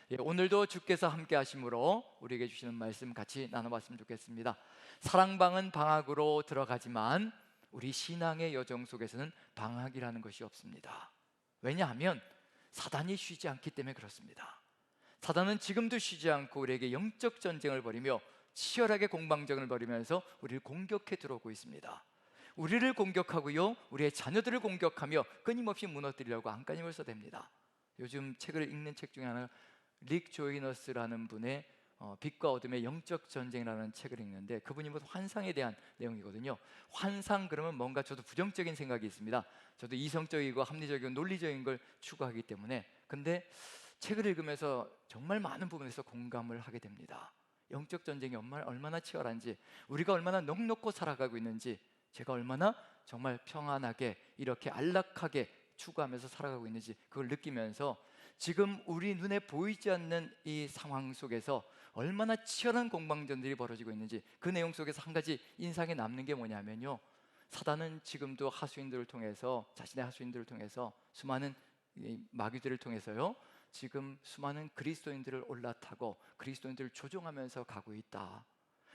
오늘도 주께서 함께 하심으로 우리에게 주시는 말씀 같이 나눠봤으면 좋겠습니다. 사랑방은 방학으로 들어가지만 우리 신앙의 여정 속에서는 방학이라는 것이 없습니다. 왜냐하면 사단이 쉬지 않기 때문에 그렇습니다. 사단은 지금도 쉬지 않고 우리에게 영적 전쟁을 벌이며 치열하게 공방전을 벌이면서 우리를 공격해 들어오고 있습니다. 우리를 공격하고요, 우리의 자녀들을 공격하며 끊임없이 무너뜨리려고 안간힘을 써댑니다. 요즘 책을 읽는 책 중에 하나, 릭 조이너스라는 분의 빛과 어둠의 영적 전쟁이라는 책을 읽는데, 그분이 무슨 환상에 대한 내용이거든요. 환상 그러면 뭔가, 저도 부정적인 생각이 있습니다. 저도 이성적이고 합리적이고 논리적인 걸 추구하기 때문에. 근데 책을 읽으면서 정말 많은 부분에서 공감을 하게 됩니다. 영적 전쟁이 얼마나 치열한지, 우리가 얼마나 넉넉고 살아가고 있는지, 제가 얼마나 정말 평안하게 이렇게 안락하게 추구하면서 살아가고 있는지 그걸 느끼면서, 지금 우리 눈에 보이지 않는 이 상황 속에서 얼마나 치열한 공방전들이 벌어지고 있는지, 그 내용 속에서 한 가지 인상에 남는 게 뭐냐면요, 사단은 지금도 하수인들을 통해서, 자신의 하수인들을 통해서, 수많은 마귀들을 통해서요, 지금 수많은 그리스도인들을 올라타고 그리스도인들을 조종하면서 가고 있다.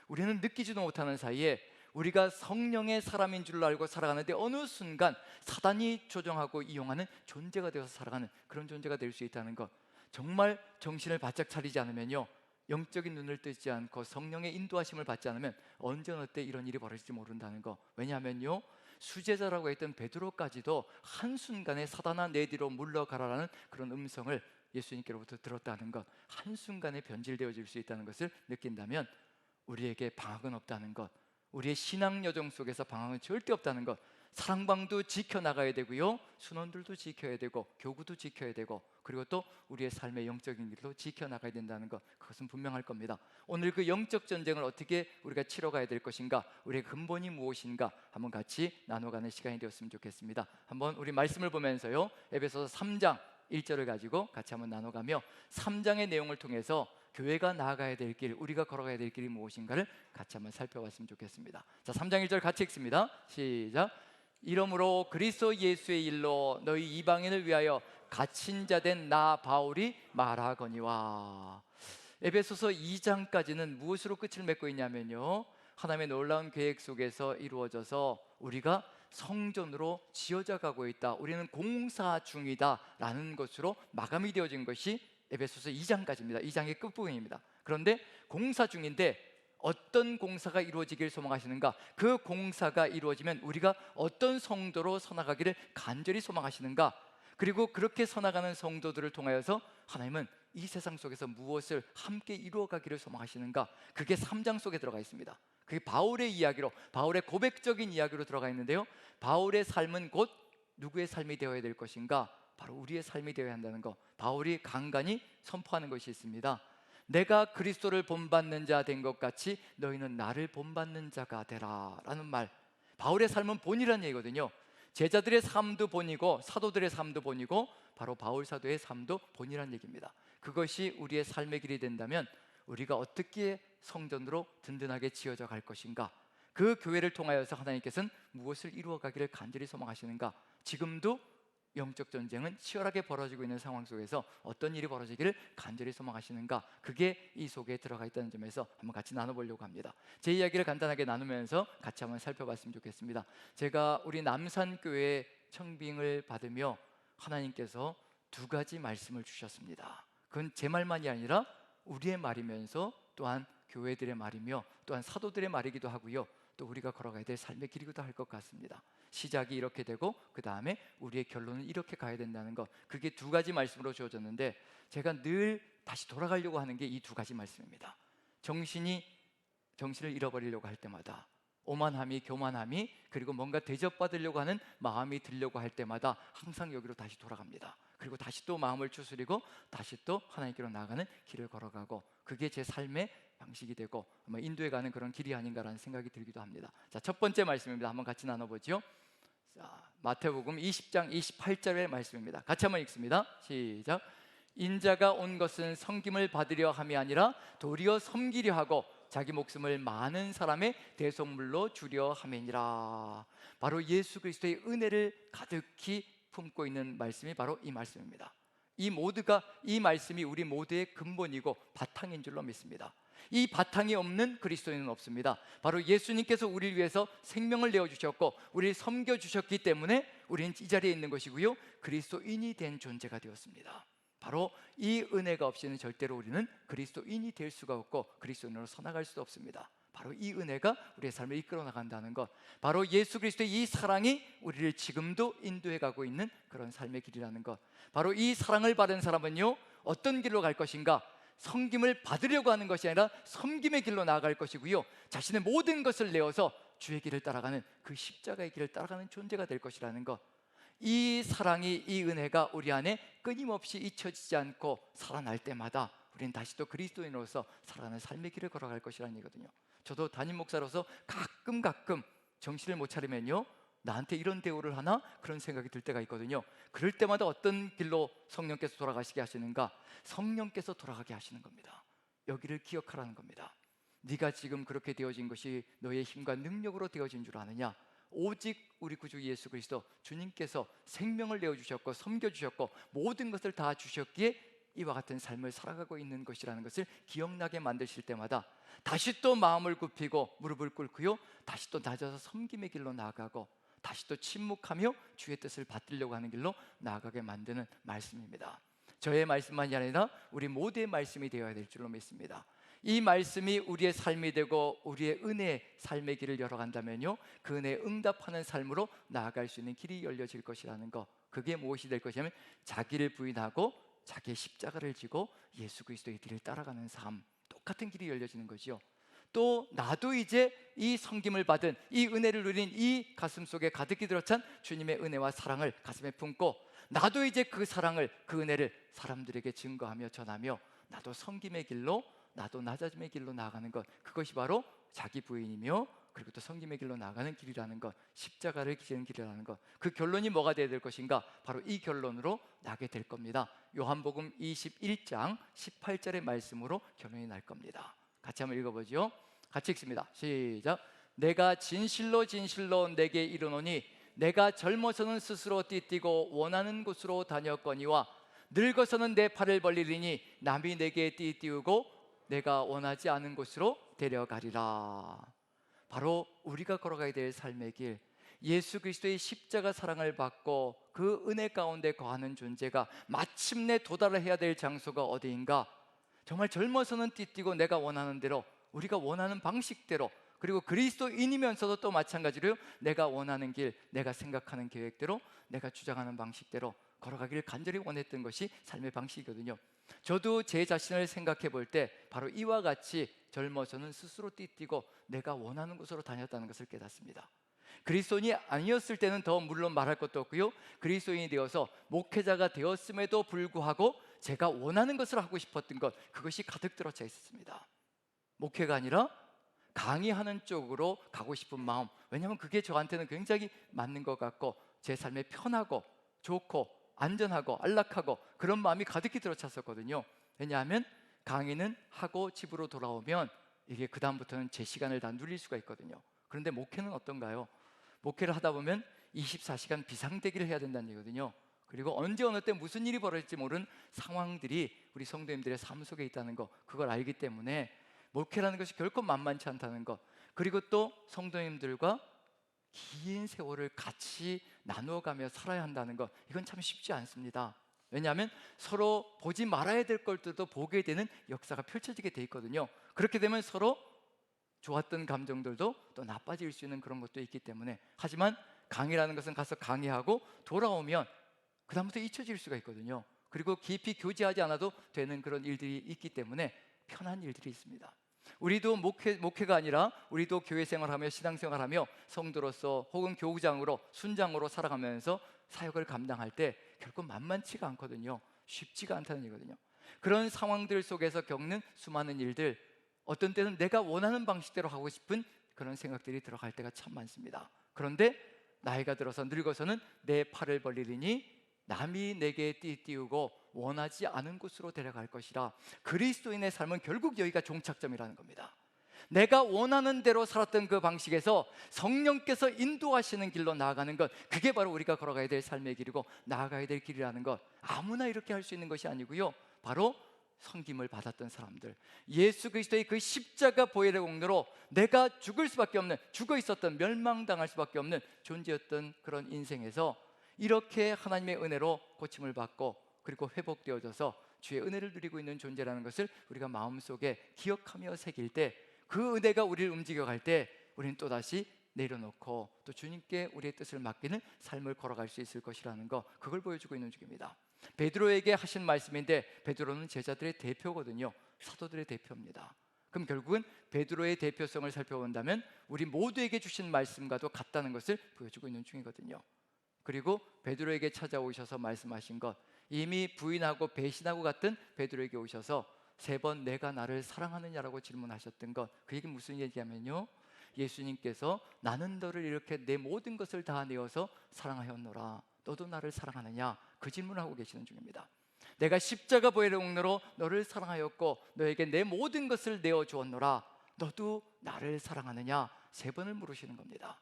우리는 느끼지도 못하는 사이에 우리가 성령의 사람인 줄 알고 살아가는데, 어느 순간 사단이 조종하고 이용하는 존재가 되어서 살아가는 그런 존재가 될 수 있다는 것, 정말 정신을 바짝 차리지 않으면요, 영적인 눈을 뜨지 않고 성령의 인도하심을 받지 않으면 언제 어느 때 이런 일이 벌어질지 모른다는 것. 왜냐하면요, 수제자라고 했던 베드로까지도 한순간에 사단아 내 뒤로 물러가라라는 그런 음성을 예수님께로부터 들었다는 것, 한순간에 변질되어질 수 있다는 것을 느낀다면 우리에게 방학은 없다는 것, 우리의 신앙 여정 속에서 방학은 절대 없다는 것, 사랑방도 지켜나가야 되고요, 순원들도 지켜야 되고, 교구도 지켜야 되고, 그리고 또 우리의 삶의 영적인 길도 지켜나가야 된다는 것, 그것은 분명할 겁니다. 오늘 그 영적 전쟁을 어떻게 우리가 치러가야 될 것인가, 우리의 근본이 무엇인가 한번 같이 나눠가는 시간이 되었으면 좋겠습니다. 한번 우리 말씀을 보면서요, 에베소서 3장 1절을 가지고 같이 한번 나눠가며 3장의 내용을 통해서 교회가 나아가야 될 길, 우리가 걸어가야 될 길이 무엇인가를 같이 한번 살펴봤으면 좋겠습니다. 자, 3장 1절 같이 읽습니다. 시작. 이러므로 그리스도 예수의 일로 너희 이방인을 위하여 갇힌 자 된 나 바울이 말하거니와. 에베소서 2장까지는 무엇으로 끝을 맺고 있냐면요, 하나님의 놀라운 계획 속에서 이루어져서 우리가 성전으로 지어져 가고 있다, 우리는 공사 중이다 라는 것으로 마감이 되어진 것이 에베소서 2장까지입니다. 2장의 끝부분입니다. 그런데 공사 중인데 어떤 공사가 이루어지길 소망하시는가, 그 공사가 이루어지면 우리가 어떤 성도로 서나가기를 간절히 소망하시는가, 그리고 그렇게 서나가는 성도들을 통하여서 하나님은 이 세상 속에서 무엇을 함께 이루어가기를 소망하시는가, 그게 3장 속에 들어가 있습니다. 그게 바울의 이야기로, 바울의 고백적인 이야기로 들어가 있는데요, 바울의 삶은 곧 누구의 삶이 되어야 될 것인가, 바로 우리의 삶이 되어야 한다는 것, 바울이 간간히 선포하는 것이 있습니다. 내가 그리스도를 본받는 자 된 것 같이 너희는 나를 본받는 자가 되라 라는 말. 바울의 삶은 본이라는 얘기거든요. 제자들의 삶도 본이고 사도들의 삶도 본이고, 바로 바울 사도의 삶도 본이라는 얘기입니다. 그것이 우리의 삶의 길이 된다면 우리가 어떻게 성전으로 든든하게 지어져 갈 것인가, 그 교회를 통하여서 하나님께서는 무엇을 이루어가기를 간절히 소망하시는가, 지금도 영적 전쟁은 치열하게 벌어지고 있는 상황 속에서 어떤 일이 벌어지기를 간절히 소망하시는가, 그게 이 속에 들어가 있다는 점에서 한번 같이 나눠보려고 합니다. 제 이야기를 간단하게 나누면서 같이 한번 살펴봤으면 좋겠습니다. 제가 우리 남산교회 청빙을 받으며 하나님께서 두 가지 말씀을 주셨습니다. 그건 제 말만이 아니라 우리의 말이면서 또한 교회들의 말이며 또한 사도들의 말이기도 하고요, 또 우리가 걸어가야 될 삶의 길이기도 할 것 같습니다. 시작이 이렇게 되고 그 다음에 우리의 결론은 이렇게 가야 된다는 것, 그게 두 가지 말씀으로 주어졌는데, 제가 늘 다시 돌아가려고 하는 게 이 두 가지 말씀입니다. 정신을 잃어버리려고 할 때마다, 오만함이, 교만함이, 그리고 뭔가 대접받으려고 하는 마음이 들려고 할 때마다 항상 여기로 다시 돌아갑니다. 그리고 다시 또 마음을 추스리고 다시 또 하나님께로 나아가는 길을 걸어가고, 그게 제 삶의 방식이 되고 아마 인도에 가는 그런 길이 아닌가라는 생각이 들기도 합니다. 자, 첫 번째 말씀입니다. 한번 같이 나눠보죠. 자, 마태복음 20장 28절의 말씀입니다. 같이 한번 읽습니다. 시작. 인자가 온 것은 섬김을 받으려 함이 아니라 도리어 섬기려 하고 자기 목숨을 많은 사람의 대속물로 주려 함이니라. 바로 예수 그리스도의 은혜를 가득히 품고 있는 말씀이 바로 이 말씀입니다. 이 말씀이 우리 모두의 근본이고 바탕인 줄로 믿습니다. 이 바탕이 없는 그리스도인은 없습니다. 바로 예수님께서 우리를 위해서 생명을 내어주셨고 우리를 섬겨주셨기 때문에 우리는 이 자리에 있는 것이고요, 그리스도인이 된 존재가 되었습니다. 바로 이 은혜가 없이는 절대로 우리는 그리스도인이 될 수가 없고 그리스도인으로 서나갈 수도 없습니다. 바로 이 은혜가 우리의 삶을 이끌어 나간다는 것, 바로 예수 그리스도의 이 사랑이 우리를 지금도 인도해 가고 있는 그런 삶의 길이라는 것, 바로 이 사랑을 받은 사람은요 어떤 길로 갈 것인가? 섬김을 받으려고 하는 것이 아니라 섬김의 길로 나아갈 것이고요, 자신의 모든 것을 내어서 주의 길을 따라가는, 그 십자가의 길을 따라가는 존재가 될 것이라는 것, 이 사랑이, 이 은혜가 우리 안에 끊임없이 잊혀지지 않고 살아날 때마다 우리는 다시 또 그리스도인으로서 살아가는 삶의 길을 걸어갈 것이라는 얘기거든요. 저도 담임 목사로서 가끔 정신을 못 차리면요, 나한테 이런 대우를 하나? 그런 생각이 들 때가 있거든요. 그럴 때마다 어떤 길로 성령께서 돌아가시게 하시는가? 성령께서 돌아가게 하시는 겁니다. 여기를 기억하라는 겁니다. 네가 지금 그렇게 되어진 것이 너의 힘과 능력으로 되어진 줄 아느냐? 오직 우리 구주 예수 그리스도 주님께서 생명을 내어주셨고 섬겨주셨고 모든 것을 다 주셨기에 이와 같은 삶을 살아가고 있는 것이라는 것을 기억나게 만드실 때마다 다시 또 마음을 굽히고 무릎을 꿇고요, 다시 또 낮아서 섬김의 길로 나아가고 다시 또 침묵하며 주의 뜻을 받들려고 하는 길로 나아가게 만드는 말씀입니다. 저의 말씀만이 아니라 우리 모두의 말씀이 되어야 될 줄로 믿습니다. 이 말씀이 우리의 삶이 되고 우리의 은혜의 삶의 길을 열어간다면요, 그 은혜에 응답하는 삶으로 나아갈 수 있는 길이 열려질 것이라는 것, 그게 무엇이 될 것이냐면 자기를 부인하고 자기의 십자가를 지고 예수 그리스도의 길을 따라가는 삶, 똑같은 길이 열려지는 거죠. 또 나도 이제 이 섬김을 받은, 이 은혜를 누린 이 가슴 속에 가득히 들어찬 주님의 은혜와 사랑을 가슴에 품고 나도 이제 그 사랑을, 그 은혜를 사람들에게 증거하며 전하며 나도 섬김의 길로, 나도 낮아짐의 길로 나아가는 것, 그것이 바로 자기 부인이며 그리고 또 섬김의 길로 나아가는 길이라는 것, 십자가를 지는 길이라는 것, 그 결론이 뭐가 되어야 될 것인가? 바로 이 결론으로 나게 될 겁니다. 요한복음 21장 18절의 말씀으로 결론이 날 겁니다. 같이 한번 읽어보죠. 같이 읽습니다. 시작. 내가 진실로 진실로 내게 이르노니 내가 젊어서는 스스로 띠뛰고 원하는 곳으로 다녔거니와 늙어서는 내 팔을 벌리리니 남이 내게 띠띠우고 내가 원하지 않은 곳으로 데려가리라. 바로 우리가 걸어가야 될 삶의 길, 예수 그리스도의 십자가 사랑을 받고 그 은혜 가운데 거하는 존재가 마침내 도달을 해야 될 장소가 어디인가? 정말 젊어서는 띠뛰고 내가 원하는 대로, 우리가 원하는 방식대로, 그리고 그리스도인이면서도 또 마찬가지로 내가 원하는 길, 내가 생각하는 계획대로, 내가 주장하는 방식대로 걸어가기를 간절히 원했던 것이 삶의 방식이거든요. 저도 제 자신을 생각해 볼 때 바로 이와 같이 젊어서는 스스로 띠뛰고 내가 원하는 곳으로 다녔다는 것을 깨닫습니다. 그리스도인이 아니었을 때는 더 물론 말할 것도 없고요, 그리스도인이 되어서 목회자가 되었음에도 불구하고 제가 원하는 것을 하고 싶었던 것, 그것이 가득 들어차 있었습니다. 목회가 아니라 강의하는 쪽으로 가고 싶은 마음, 왜냐하면 그게 저한테는 굉장히 맞는 것 같고 제 삶에 편하고 좋고 안전하고 안락하고 그런 마음이 가득히 들어찼었거든요. 왜냐하면 강의는 하고 집으로 돌아오면 이게 그 다음부터는 제 시간을 다 누릴 수가 있거든요. 그런데 목회는 어떤가요? 목회를 하다 보면 24시간 비상대기를 해야 된다는 얘기거든요. 그리고 언제 어느 때 무슨 일이 벌어질지 모르는 상황들이 우리 성도님들의 삶 속에 있다는 거, 그걸 알기 때문에 목회라는 것이 결코 만만치 않다는 것, 그리고 또 성도님들과 긴 세월을 같이 나누어가며 살아야 한다는 것, 이건 참 쉽지 않습니다. 왜냐하면 서로 보지 말아야 될 것들도 보게 되는 역사가 펼쳐지게 돼 있거든요. 그렇게 되면 서로 좋았던 감정들도 또 나빠질 수 있는 그런 것도 있기 때문에, 하지만 강의라는 것은 가서 강의하고 돌아오면 그 다음부터 잊혀질 수가 있거든요. 그리고 깊이 교제하지 않아도 되는 그런 일들이 있기 때문에 편한 일들이 있습니다. 우리도 목회가 아니라 우리도 교회 생활하며 신앙생활하며 성도로서 혹은 교우장으로 순장으로 살아가면서 사역을 감당할 때 결코 만만치가 않거든요. 쉽지가 않다는 얘기거든요. 그런 상황들 속에서 겪는 수많은 일들, 어떤 때는 내가 원하는 방식대로 하고 싶은 그런 생각들이 들어갈 때가 참 많습니다. 그런데 나이가 들어서 늙어서는 내 팔을 벌리리니 남이 내게 띠띠우고 원하지 않은 곳으로 데려갈 것이라. 그리스도인의 삶은 결국 여기가 종착점이라는 겁니다. 내가 원하는 대로 살았던 그 방식에서 성령께서 인도하시는 길로 나아가는 것, 그게 바로 우리가 걸어가야 될 삶의 길이고 나아가야 될 길이라는 것. 아무나 이렇게 할 수 있는 것이 아니고요, 바로 섬김을 받았던 사람들, 예수 그리스도의 그 십자가 보혈의 공로로 내가 죽을 수밖에 없는, 죽어 있었던, 멸망당할 수밖에 없는 존재였던 그런 인생에서 이렇게 하나님의 은혜로 고침을 받고 그리고 회복되어져서 주의 은혜를 누리고 있는 존재라는 것을 우리가 마음속에 기억하며 새길 때, 그 은혜가 우리를 움직여갈 때 우리는 또다시 내려놓고 또 주님께 우리의 뜻을 맡기는 삶을 걸어갈 수 있을 것이라는 거, 그걸 보여주고 있는 중입니다. 베드로에게 하신 말씀인데, 베드로는 제자들의 대표거든요. 사도들의 대표입니다. 그럼 결국은 베드로의 대표성을 살펴본다면 우리 모두에게 주신 말씀과도 같다는 것을 보여주고 있는 중이거든요. 그리고 베드로에게 찾아오셔서 말씀하신 것, 이미 부인하고 배신하고 갔던 베드로에게 오셔서 3번 내가 나를 사랑하느냐라고 질문하셨던 것, 그 얘기는 무슨 얘기냐면요, 예수님께서 나는 너를 이렇게 내 모든 것을 다 내어서 사랑하였노라, 너도 나를 사랑하느냐, 그 질문을 하고 계시는 중입니다. 내가 십자가 보혈의 공로로 너를 사랑하였고 너에게 내 모든 것을 내어 주었노라, 너도 나를 사랑하느냐, 3번을 물으시는 겁니다.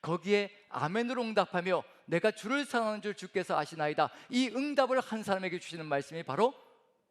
거기에 아멘으로 응답하며 내가 주를 사랑하는 줄 주께서 아시나이다, 이 응답을 한 사람에게 주시는 말씀이 바로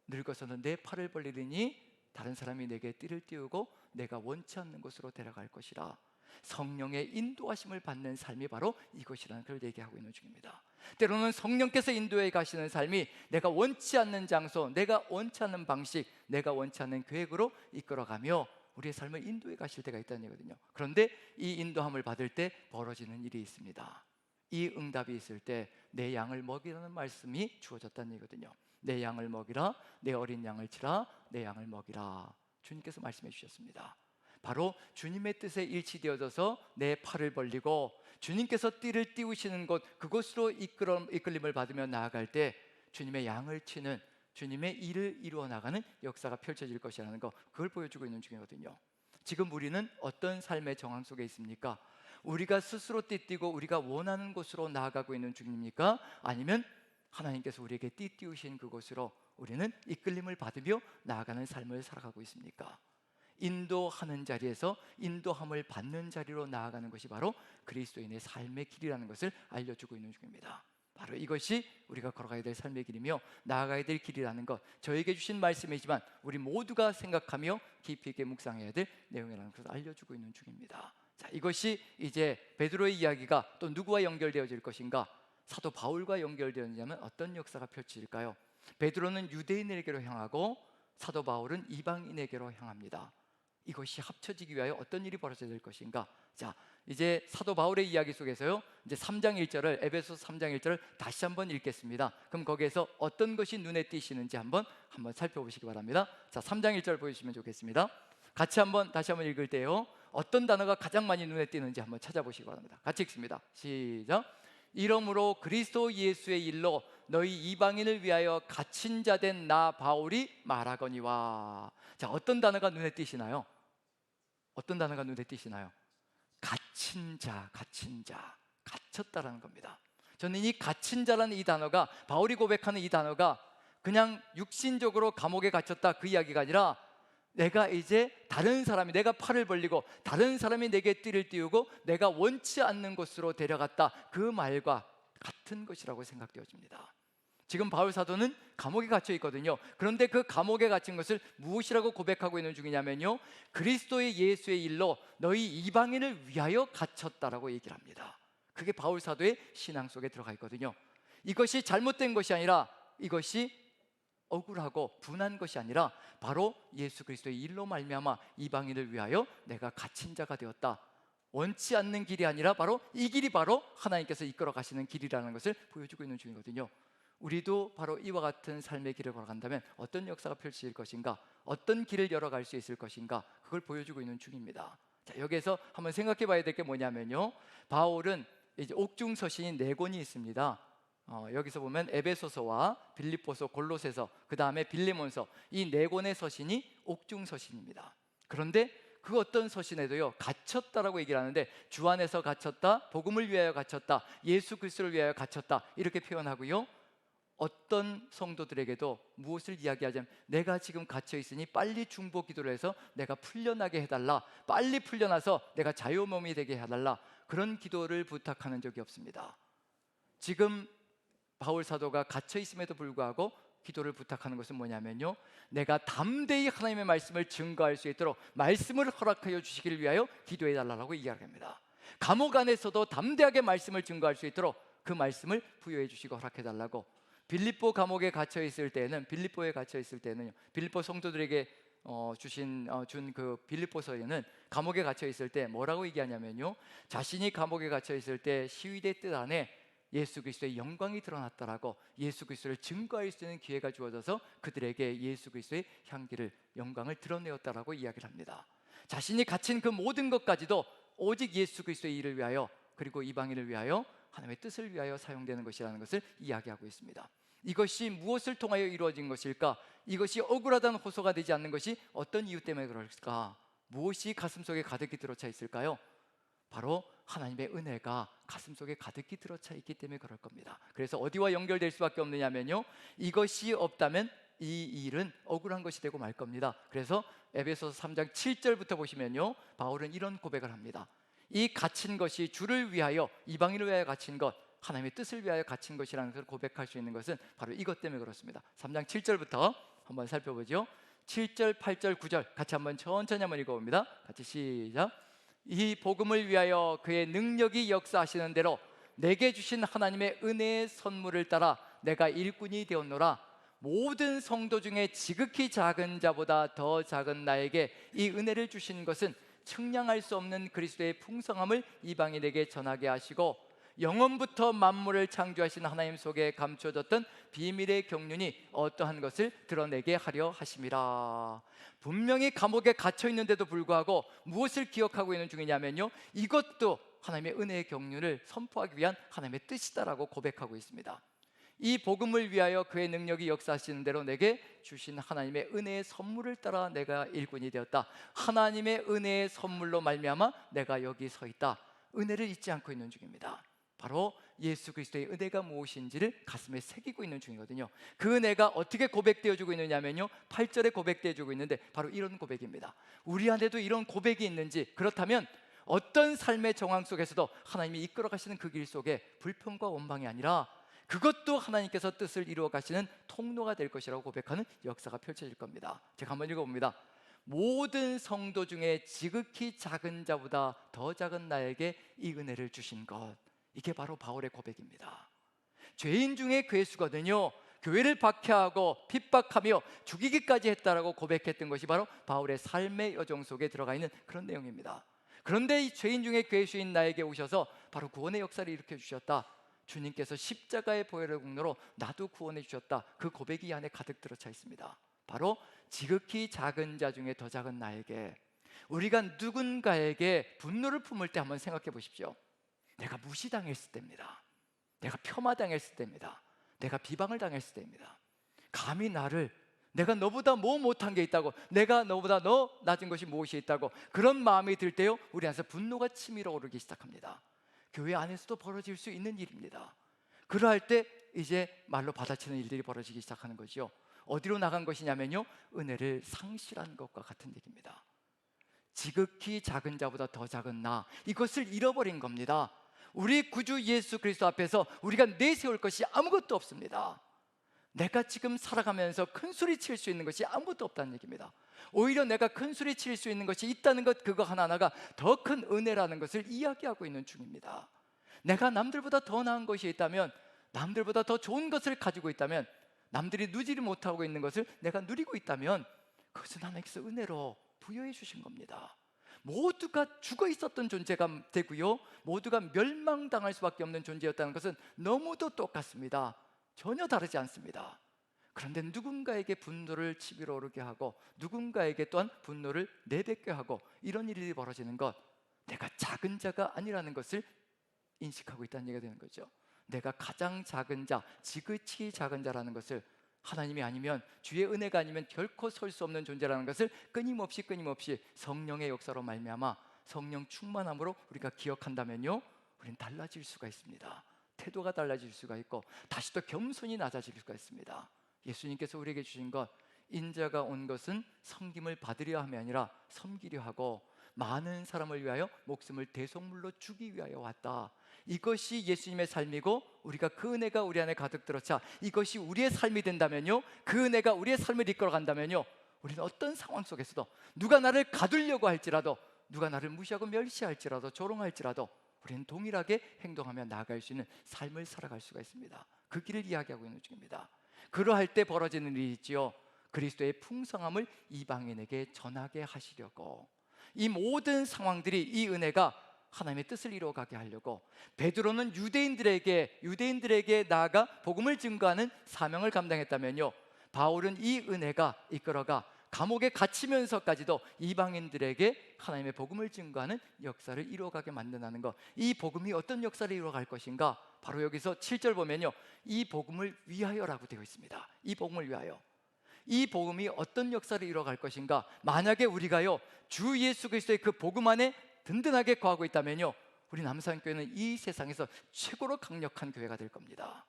늙어서는 내 팔을 벌리리니 다른 사람이 내게 띠를 띄우고 내가 원치 않는 곳으로 데려갈 것이라. 성령의 인도하심을 받는 삶이 바로 이것이라는 걸 얘기하고 있는 중입니다. 때로는 성령께서 인도해 가시는 삶이 내가 원치 않는 장소, 내가 원치 않는 방식, 내가 원치 않는 계획으로 이끌어가며 우리의 삶을 인도해 가실 때가 있다는 얘기거든요. 그런데 이 인도함을 받을 때 벌어지는 일이 있습니다. 이 응답이 있을 때 내 양을 먹이라는 말씀이 주어졌다는 얘기거든요. 내 양을 먹이라, 내 어린 양을 치라, 내 양을 먹이라, 주님께서 말씀해 주셨습니다. 바로 주님의 뜻에 일치되어져서 내 팔을 벌리고 주님께서 띠를 띄우시는 곳, 그곳으로 이끌림을 받으며 나아갈 때 주님의 양을 치는, 주님의 일을 이루어 나가는 역사가 펼쳐질 것이라는 거, 그걸 보여주고 있는 중이거든요. 지금 우리는 어떤 삶의 정황 속에 있습니까? 우리가 스스로 띠띠고 우리가 원하는 곳으로 나아가고 있는 중입니까? 아니면 하나님께서 우리에게 띠띠우신 그곳으로 우리는 이끌림을 받으며 나아가는 삶을 살아가고 있습니까? 인도하는 자리에서 인도함을 받는 자리로 나아가는 것이 바로 그리스도인의 삶의 길이라는 것을 알려주고 있는 중입니다. 바로 이것이 우리가 걸어가야 될 삶의 길이며 나아가야 될 길이라는 것, 저에게 주신 말씀이지만 우리 모두가 생각하며 깊이 있게 묵상해야 될 내용이라는 것을 알려주고 있는 중입니다. 자, 이것이 이제 베드로의 이야기가 또 누구와 연결되어질 것인가? 사도 바울과 연결되었냐면 어떤 역사가 펼쳐질까요? 베드로는 유대인에게로 향하고 사도 바울은 이방인에게로 향합니다. 이것이 합쳐지기 위하여 어떤 일이 벌어져야 될 것인가? 자, 이제 사도 바울의 이야기 속에서요, 이제 3장 1절을, 에베소서 3장 1절을 다시 한번 읽겠습니다. 그럼 거기에서 어떤 것이 눈에 띄시는지 한번 살펴보시기 바랍니다. 자, 3장 1절 보여주시면 좋겠습니다. 같이 다시 한번 읽을 때요, 어떤 단어가 가장 많이 눈에 띄는지 한번 찾아보시기 바랍니다. 같이 읽습니다. 시작. 이러므로 그리스도 예수의 일로 너희 이방인을 위하여 갇힌 자 된 나 바울이 말하거니와. 자, 어떤 단어가 눈에 띄시나요? 어떤 단어가 눈에 띄시나요? 갇힌 자, 갇혔다라는 겁니다. 저는 이 갇힌 자라는 이 단어가, 바울이 고백하는 이 단어가 그냥 육신적으로 감옥에 갇혔다 그 이야기가 아니라, 내가 이제 다른 사람이, 내가 팔을 벌리고 다른 사람이 내게 띠를 띄우고 내가 원치 않는 곳으로 데려갔다, 그 말과 같은 것이라고 생각되어집니다. 지금 바울 사도는 감옥에 갇혀 있거든요. 그런데 그 감옥에 갇힌 것을 무엇이라고 고백하고 있는 중이냐면요, 그리스도의 예수의 일로 너희 이방인을 위하여 갇혔다라고 얘기를 합니다. 그게 바울 사도의 신앙 속에 들어가 있거든요. 이것이 잘못된 것이 아니라, 이것이 억울하고 분한 것이 아니라 바로 예수 그리스도의 일로 말미암아 이방인을 위하여 내가 갇힌 자가 되었다, 원치 않는 길이 아니라 바로 이 길이 바로 하나님께서 이끌어 가시는 길이라는 것을 보여주고 있는 중이거든요. 우리도 바로 이와 같은 삶의 길을 걸어간다면 어떤 역사가 펼쳐질 것인가, 어떤 길을 열어갈 수 있을 것인가, 그걸 보여주고 있는 중입니다. 자, 여기에서 한번 생각해 봐야 될 게 뭐냐면요, 바울은 이제 옥중 서신이 4권이 있습니다. 여기서 보면 에베소서와 빌립보서, 골로새서, 그 다음에 빌레몬서, 이 4권의 서신이 옥중 서신입니다. 그런데 그 어떤 서신에도요, 갇혔다라고 얘기를 하는데, 주 안에서 갇혔다, 복음을 위하여 갇혔다, 예수 그리스도를 위하여 갇혔다, 이렇게 표현하고요, 어떤 성도들에게도 무엇을 이야기하자면 내가 지금 갇혀 있으니 빨리 중보 기도를 해서 내가 풀려나게 해달라, 빨리 풀려나서 내가 자유몸이 되게 해달라, 그런 기도를 부탁하는 적이 없습니다. 지금 바울 사도가 갇혀 있음에도 불구하고 기도를 부탁하는 것은 뭐냐면요, 내가 담대히 하나님의 말씀을 증거할 수 있도록 말씀을 허락하여 주시기를 위하여 기도해 달라고 이야기합니다. 감옥 안에서도 담대하게 말씀을 증거할 수 있도록 그 말씀을 부여해 주시고 허락해 달라고. 빌립보 감옥에 갇혀 있을 때는, 빌립보에 갇혀 있을 때는 빌립보 성도들에게 준 그 빌립보서에는 감옥에 갇혀 있을 때 뭐라고 얘기하냐면요, 자신이 감옥에 갇혀 있을 때 시위대 뜻 안에 예수 그리스도의 영광이 드러났다라고, 예수 그리스도를 증거할 수 있는 기회가 주어져서 그들에게 예수 그리스도의 향기를, 영광을 드러내었다라고 이야기를 합니다. 자신이 갇힌 그 모든 것까지도 오직 예수 그리스도의 일을 위하여, 그리고 이방인을 위하여, 하나님의 뜻을 위하여 사용되는 것이라는 것을 이야기하고 있습니다. 이것이 무엇을 통하여 이루어진 것일까? 이것이 억울하다는 호소가 되지 않는 것이 어떤 이유 때문에 그럴까? 무엇이 가슴속에 가득히 들어차 있을까요? 바로 하나님의 은혜가 가슴속에 가득히 들어차 있기 때문에 그럴 겁니다. 그래서 어디와 연결될 수밖에 없느냐면요, 이것이 없다면 이 일은 억울한 것이 되고 말 겁니다. 그래서 에베소서 3장 7절부터 보시면요, 바울은 이런 고백을 합니다. 이 갇힌 것이 주를 위하여, 이방인을 위하여 갇힌 것, 하나님의 뜻을 위하여 갇힌 것이라는 것을 고백할 수 있는 것은 바로 이것 때문에 그렇습니다. 3장 7절부터 한번 살펴보죠. 7절, 8절, 9절 같이 한번 천천히 한번 읽어봅니다. 같이 시작. 이 복음을 위하여 그의 능력이 역사하시는 대로 내게 주신 하나님의 은혜의 선물을 따라 내가 일꾼이 되었노라. 모든 성도 중에 지극히 작은 자보다 더 작은 나에게 이 은혜를 주신 것은 측량할 수 없는 그리스도의 풍성함을 이방인에게 전하게 하시고, 영원부터 만물을 창조하신 하나님 속에 감춰졌던 비밀의 경륜이 어떠한 것을 드러내게 하려 하심이라. 분명히 감옥에 갇혀 있는데도 불구하고 무엇을 기억하고 있는 중이냐면요, 이것도 하나님의 은혜의 경륜을 선포하기 위한 하나님의 뜻이다라고 고백하고 있습니다. 이 복음을 위하여 그의 능력이 역사하시는 대로 내게 주신 하나님의 은혜의 선물을 따라 내가 일꾼이 되었다. 하나님의 은혜의 선물로 말미암아 내가 여기 서 있다. 은혜를 잊지 않고 있는 중입니다. 바로 예수 그리스도의 은혜가 무엇인지를 가슴에 새기고 있는 중이거든요. 그 은혜가 어떻게 고백되어지고 있느냐면요, 8절에 고백되어지고 있는데 바로 이런 고백입니다. 우리 안에도 이런 고백이 있는지, 그렇다면 어떤 삶의 정황 속에서도 하나님이 이끌어 가시는 그 길 속에 불평과 원망이 아니라 그것도 하나님께서 뜻을 이루어 가시는 통로가 될 것이라고 고백하는 역사가 펼쳐질 겁니다. 제가 한번 읽어봅니다. 모든 성도 중에 지극히 작은 자보다 더 작은 나에게 이 은혜를 주신 것, 이게 바로 바울의 고백입니다. 죄인 중에 괴수거든요. 교회를 박해하고 핍박하며 죽이기까지 했다라고 고백했던 것이 바로 바울의 삶의 여정 속에 들어가 있는 그런 내용입니다. 그런데 이 죄인 중에 괴수인 나에게 오셔서 바로 구원의 역사를 일으켜 주셨다. 주님께서 십자가의 보혈의 공로로 나도 구원해 주셨다. 그 고백이 이 안에 가득 들어차 있습니다. 바로 지극히 작은 자 중에 더 작은 나에게, 우리가 누군가에게 분노를 품을 때 한번 생각해 보십시오. 내가 무시당했을 때입니다. 내가 폄하당했을 때입니다. 내가 비방을 당했을 때입니다. 감히 나를, 내가 너보다 뭐 못한 게 있다고, 내가 너보다 너 낮은 것이 무엇이 있다고, 그런 마음이 들 때요, 우리 안에서 분노가 치밀어 오르기 시작합니다. 교회 안에서도 벌어질 수 있는 일입니다. 그러할 때 이제 말로 받아치는 일들이 벌어지기 시작하는 거죠. 어디로 나간 것이냐면요, 은혜를 상실한 것과 같은 얘기입니다. 지극히 작은 자보다 더 작은 나, 이것을 잃어버린 겁니다. 우리 구주 예수 그리스도 앞에서 우리가 내세울 것이 아무것도 없습니다. 내가 지금 살아가면서 큰 소리 칠 수 있는 것이 아무것도 없다는 얘기입니다. 오히려 내가 큰 소리 칠 수 있는 것이 있다는 것, 그거 하나하나가 더 큰 은혜라는 것을 이야기하고 있는 중입니다. 내가 남들보다 더 나은 것이 있다면, 남들보다 더 좋은 것을 가지고 있다면, 남들이 누리지 못하고 있는 것을 내가 누리고 있다면, 그것은 하나님께서 은혜로 부여해 주신 겁니다. 모두가 죽어 있었던 존재가 되고요, 모두가 멸망당할 수밖에 없는 존재였다는 것은 너무도 똑같습니다. 전혀 다르지 않습니다. 그런데 누군가에게 분노를 치밀어 오르게 하고, 누군가에게 또한 분노를 내뱉게 하고, 이런 일이 벌어지는 것, 내가 작은 자가 아니라는 것을 인식하고 있다는 얘기가 되는 거죠. 내가 가장 작은 자, 지극히 작은 자라는 것을, 하나님이 아니면, 주의 은혜가 아니면 결코 설 수 없는 존재라는 것을 끊임없이 성령의 역사로 말미암아 성령 충만함으로 우리가 기억한다면요, 우리는 달라질 수가 있습니다. 태도가 달라질 수가 있고 다시 또 겸손이 낮아질 수가 있습니다. 예수님께서 우리에게 주신 것, 인자가 온 것은 섬김을 받으려 함이 아니라 섬기려 하고 많은 사람을 위하여 목숨을 대속물로 주기 위하여 왔다. 이것이 예수님의 삶이고 우리가 그 은혜가 우리 안에 가득 들어차 이것이 우리의 삶이 된다면요, 그 은혜가 우리의 삶을 이끌어간다면요, 우리는 어떤 상황 속에서도 누가 나를 가두려고 할지라도, 누가 나를 무시하고 멸시할지라도, 조롱할지라도 우리는 동일하게 행동하며 나아갈 수 있는 삶을 살아갈 수가 있습니다. 그 길을 이야기하고 있는 중입니다. 그러할 때 벌어지는 일이 있지요. 그리스도의 풍성함을 이방인에게 전하게 하시려고, 이 모든 상황들이 이 은혜가 하나님의 뜻을 이루어가게 하려고 베드로는 유대인들에게 나아가 복음을 증거하는 사명을 감당했다면요, 바울은 이 은혜가 이끌어가 감옥에 갇히면서까지도 이방인들에게 하나님의 복음을 증거하는 역사를 이루어가게 만드는 것, 이 복음이 어떤 역사를 이루어갈 것인가, 바로 여기서 7절 보면요, 이 복음을 위하여라고 되어 있습니다. 이 복음을 위하여. 이 복음이 어떤 역사를 이루어갈 것인가, 만약에 우리가요 주 예수 그리스도의 그 복음 안에 든든하게 거하고 있다면요, 우리 남산교회는 이 세상에서 최고로 강력한 교회가 될 겁니다.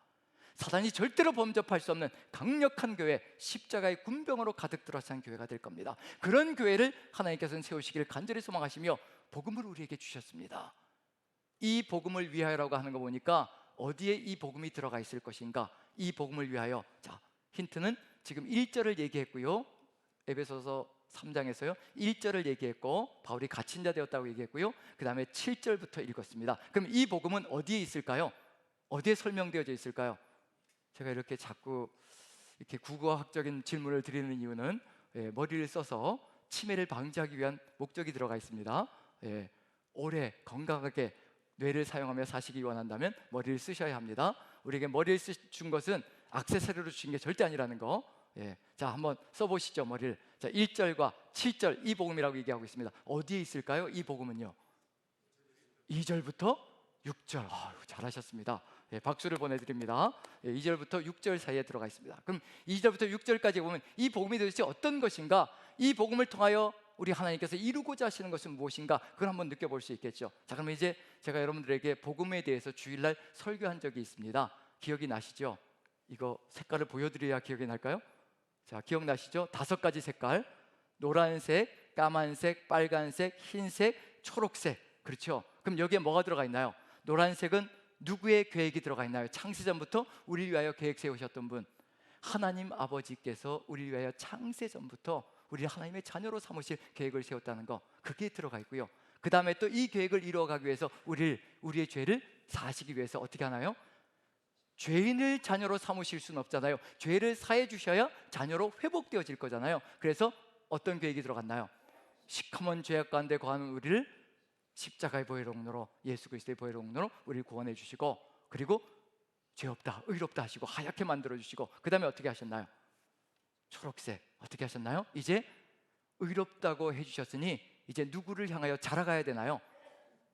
사단이 절대로 범접할 수 없는 강력한 교회, 십자가의 군병으로 가득 들어찬 교회가 될 겁니다. 그런 교회를 하나님께서는 세우시기를 간절히 소망하시며 복음을 우리에게 주셨습니다. 이 복음을 위하여라고 하는 거 보니까 어디에 이 복음이 들어가 있을 것인가, 이 복음을 위하여. 자, 힌트는 지금 1절을 얘기했고요, 에베소서 3장에서요 1절을 얘기했고 바울이 갇힌 자 되었다고 얘기했고요, 그 다음에 7절부터 읽었습니다. 그럼 이 복음은 어디에 있을까요? 어디에 설명되어져 있을까요? 제가 이렇게 자꾸 이렇게 국어학적인 질문을 드리는 이유는 머리를 써서 치매를 방지하기 위한 목적이 들어가 있습니다. 오래 건강하게 뇌를 사용하며 사시기 원한다면 머리를 쓰셔야 합니다. 우리에게 머리를 준 것은 액세서리로 주신 게 절대 아니라는 거. 자, 한번 써보시죠, 머리를. 자, 1절과 7절 이 복음이라고 얘기하고 있습니다. 어디에 있을까요? 이 복음은요 2절부터 6절. 잘하셨습니다. 박수를 보내드립니다. 2절부터 6절 사이에 들어가 있습니다. 그럼 2절부터 6절까지 보면 이 복음이 도대체 어떤 것인가, 이 복음을 통하여 우리 하나님께서 이루고자 하시는 것은 무엇인가, 그걸 한번 느껴볼 수 있겠죠. 자, 그러면 이제 제가 여러분들에게 복음에 대해서 주일날 설교한 적이 있습니다. 기억이 나시죠? 이거 색깔을 보여드려야 기억이 날까요? 자, 기억나시죠? 5가지 색깔, 노란색, 까만색, 빨간색, 흰색, 초록색. 그렇죠? 그럼 여기에 뭐가 들어가 있나요? 노란색은 누구의 계획이 들어가 있나요? 창세전부터 우리를 위하여 계획 세우셨던 분, 하나님 아버지께서 우리를 위하여 창세전부터 우리를 하나님의 자녀로 삼으실 계획을 세웠다는 거, 그게 들어가 있고요. 그 다음에 또 이 계획을 이루어가기 위해서 우리의 죄를 사하시기 위해서 어떻게 하나요? 죄인을 자녀로 삼으실 수는 없잖아요. 죄를 사해 주셔야 자녀로 회복되어질 거잖아요. 그래서 어떤 계획이 들어갔나요? 시커먼 죄악 가운데 거하는 우리를 십자가의 보혈로, 예수 그리스도의 보혈로 우리를 구원해 주시고, 그리고 죄 없다, 의롭다 하시고 하얗게 만들어 주시고, 그 다음에 어떻게 하셨나요? 초록색. 어떻게 하셨나요? 이제 의롭다고 해주셨으니 이제 누구를 향하여 자라가야 되나요?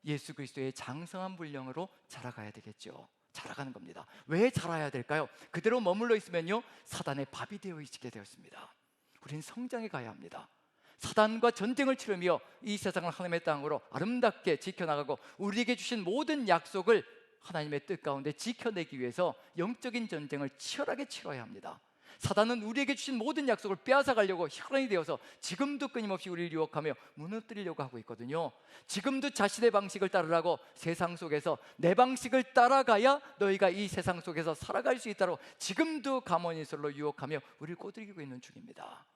예수 그리스도의 장성한 분량으로 자라가야 되겠죠. 자라가는 겁니다. 왜 자라야 될까요? 그대로 머물러 있으면요 사단의 밥이 되어 있게 되었습니다. 우리는 성장해 가야 합니다. 사단과 전쟁을 치르며 이 세상을 하나님의 땅으로 아름답게 지켜나가고 우리에게 주신 모든 약속을 하나님의 뜻 가운데 지켜내기 위해서 영적인 전쟁을 치열하게 치러야 합니다. 사단은 우리에게 주신 모든 약속을 빼앗아가려고 혈안이 되어서 지금도 끊임없이 우리를 유혹하며 무너뜨리려고 하고 있거든요. 지금도 자신의 방식을 따르라고 세상 속에서 내 방식을 따라가야 너희가 이 세상 속에서 살아갈 수 있다고 지금도 가모니설로 유혹하며 우리를 꼬드기고 있는 중입니다.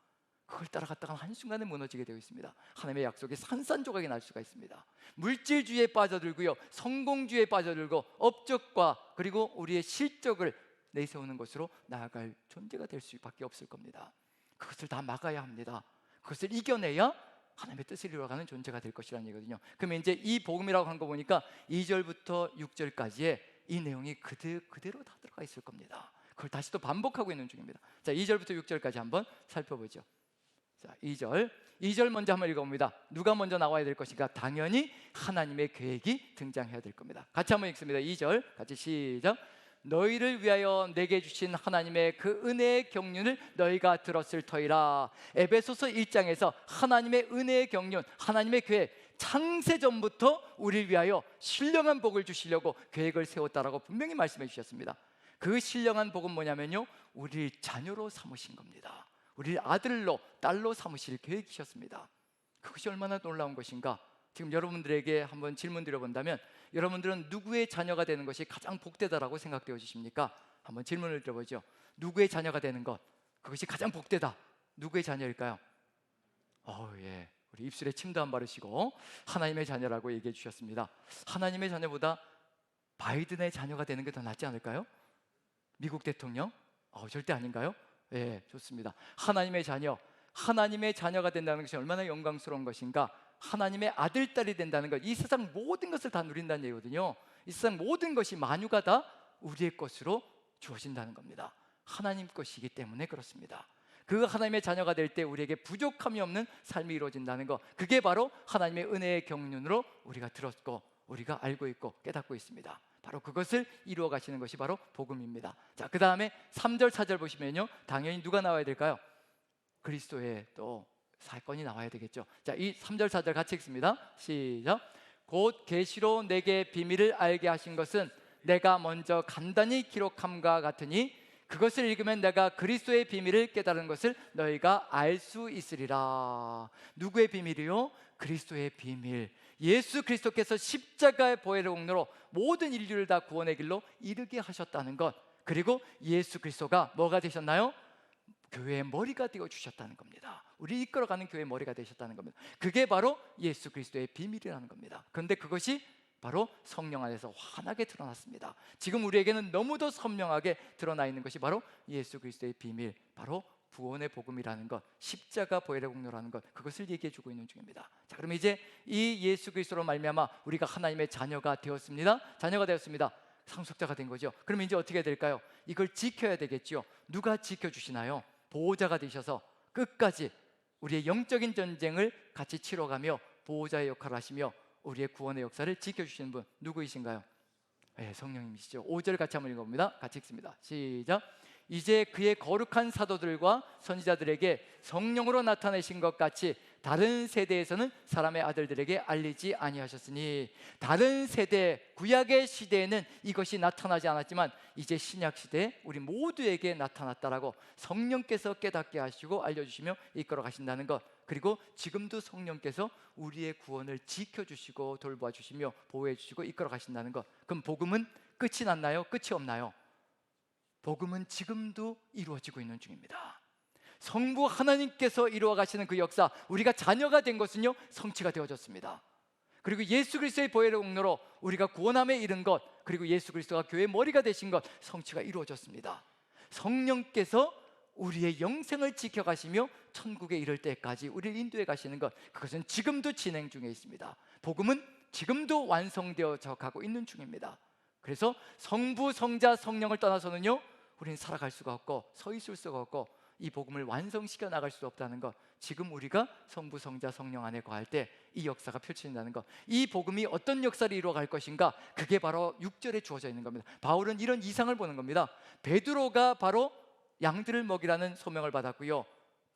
그걸 따라갔다가 한순간에 무너지게 되어 있습니다. 하나님의 약속이 산산조각이 날 수가 있습니다. 물질주의에 빠져들고요, 성공주의에 빠져들고 업적과 그리고 우리의 실적을 내세우는 것으로 나아갈 존재가 될 수밖에 없을 겁니다. 그것을 다 막아야 합니다. 그것을 이겨내야 하나님의 뜻을 이루어가는 존재가 될 것이라는 얘기거든요. 그러면 이제 이 복음이라고 한 거 보니까 2절부터 6절까지의 이 내용이 그대로 다 들어가 있을 겁니다. 그걸 다시 또 반복하고 있는 중입니다. 자, 2절부터 6절까지 한번 살펴보죠. 자, 2절 먼저 한번 읽어봅니다. 누가 먼저 나와야 될 것인가? 당연히 하나님의 계획이 등장해야 될 겁니다. 같이 한번 읽습니다. 2절 같이 시작. 너희를 위하여 내게 주신 하나님의 그 은혜의 경륜을 너희가 들었을 터이라. 에베소서 1장에서 하나님의 은혜의 경륜, 하나님의 계획, 창세 전부터 우리를 위하여 신령한 복을 주시려고 계획을 세웠다라고 분명히 말씀해 주셨습니다. 그 신령한 복은 뭐냐면요, 우리를 자녀로 삼으신 겁니다. 우리를 아들로 딸로 삼으실 계획이셨습니다. 그것이 얼마나 놀라운 것인가. 지금 여러분들에게 한번 질문 드려본다면, 여러분들은 누구의 자녀가 되는 것이 가장 복되다라고 생각되어 주십니까? 한번 질문을 드려보죠. 누구의 자녀가 되는 것, 그것이 가장 복되다, 누구의 자녀일까요? 예, 우리 입술에 침도 안 바르시고 하나님의 자녀라고 얘기해 주셨습니다. 하나님의 자녀보다 바이든의 자녀가 되는 게 더 낫지 않을까요? 미국 대통령? 절대 아닌가요? 예, 좋습니다. 하나님의 자녀, 하나님의 자녀가 된다는 것이 얼마나 영광스러운 것인가. 하나님의 아들, 딸이 된다는 것, 이 세상 모든 것을 다 누린다는 얘기거든요. 이 세상 모든 것이 만유가 다 우리의 것으로 주어진다는 겁니다. 하나님 것이기 때문에 그렇습니다. 그 하나님의 자녀가 될 때 우리에게 부족함이 없는 삶이 이루어진다는 것, 그게 바로 하나님의 은혜의 경륜으로 우리가 들었고 우리가 알고 있고 깨닫고 있습니다. 바로 그것을 이루어 가시는 것이 바로 복음입니다. 자, 그 다음에 3절 4절 보시면요, 당연히 누가 나와야 될까요? 그리스도의 또 사건이 나와야 되겠죠. 자, 이 3절 4절 같이 읽습니다. 시작. 곧 계시로 내게 비밀을 알게 하신 것은 내가 먼저 간단히 기록함과 같으니 그것을 읽으면 내가 그리스도의 비밀을 깨달은 것을 너희가 알 수 있으리라. 누구의 비밀이요? 그리스도의 비밀. 예수 그리스도께서 십자가의 보혈의 공로로 모든 인류를 다 구원의 길로 이르게 하셨다는 것, 그리고 예수 그리스도가 뭐가 되셨나요? 교회의 머리가 되어 주셨다는 겁니다. 우리 이끌어가는 교회의 머리가 되셨다는 겁니다. 그게 바로 예수 그리스도의 비밀이라는 겁니다. 그런데 그것이 바로 성령 안에서 환하게 드러났습니다. 지금 우리에게는 너무도 선명하게 드러나 있는 것이 바로 예수 그리스도의 비밀, 바로 구원의 복음이라는 것, 십자가 보혈의 공로라는 것, 그것을 얘기해 주고 있는 중입니다. 자, 그럼 이제 이 예수 그리스도로 말미암아 우리가 하나님의 자녀가 되었습니다. 자녀가 되었습니다. 상속자가 된 거죠. 그럼 이제 어떻게 해야 될까요? 이걸 지켜야 되겠죠. 누가 지켜주시나요? 보호자가 되셔서 끝까지 우리의 영적인 전쟁을 같이 치러가며 보호자의 역할을 하시며 우리의 구원의 역사를 지켜주시는 분, 누구이신가요? 네, 성령님이시죠. 5절 같이 한번 읽어봅니다. 같이 읽습니다. 시작. 이제 그의 거룩한 사도들과 선지자들에게 성령으로 나타내신 것 같이 다른 세대에서는 사람의 아들들에게 알리지 아니하셨으니, 다른 세대, 구약의 시대에는 이것이 나타나지 않았지만 이제 신약 시대에 우리 모두에게 나타났다라고 성령께서 깨닫게 하시고 알려주시며 이끌어 가신다는 것, 그리고 지금도 성령께서 우리의 구원을 지켜주시고 돌봐주시며 보호해주시고 이끌어 가신다는 것. 그럼 복음은 끝이 났나요? 끝이 없나요? 복음은 지금도 이루어지고 있는 중입니다. 성부 하나님께서 이루어 가시는 그 역사, 우리가 자녀가 된 것은요, 성취가 되어졌습니다. 그리고 예수 그리스도의 보혈의 공로로 우리가 구원함에 이른 것, 그리고 예수 그리스도가 교회의 머리가 되신 것, 성취가 이루어졌습니다. 성령께서 우리의 영생을 지켜가시며 천국에 이를 때까지 우리를 인도해 가시는 것, 그것은 지금도 진행 중에 있습니다. 복음은 지금도 완성되어져 가고 있는 중입니다. 그래서 성부, 성자, 성령을 떠나서는요, 우리는 살아갈 수가 없고 서 있을 수가 없고 이 복음을 완성시켜 나갈 수 없다는 것, 지금 우리가 성부, 성자, 성령 안에 거할 때 이 역사가 펼쳐진다는 것, 이 복음이 어떤 역사를 이루어갈 것인가, 그게 바로 6절에 주어져 있는 겁니다. 바울은 이런 이상을 보는 겁니다. 베드로가 바로 양들을 먹이라는 소명을 받았고요,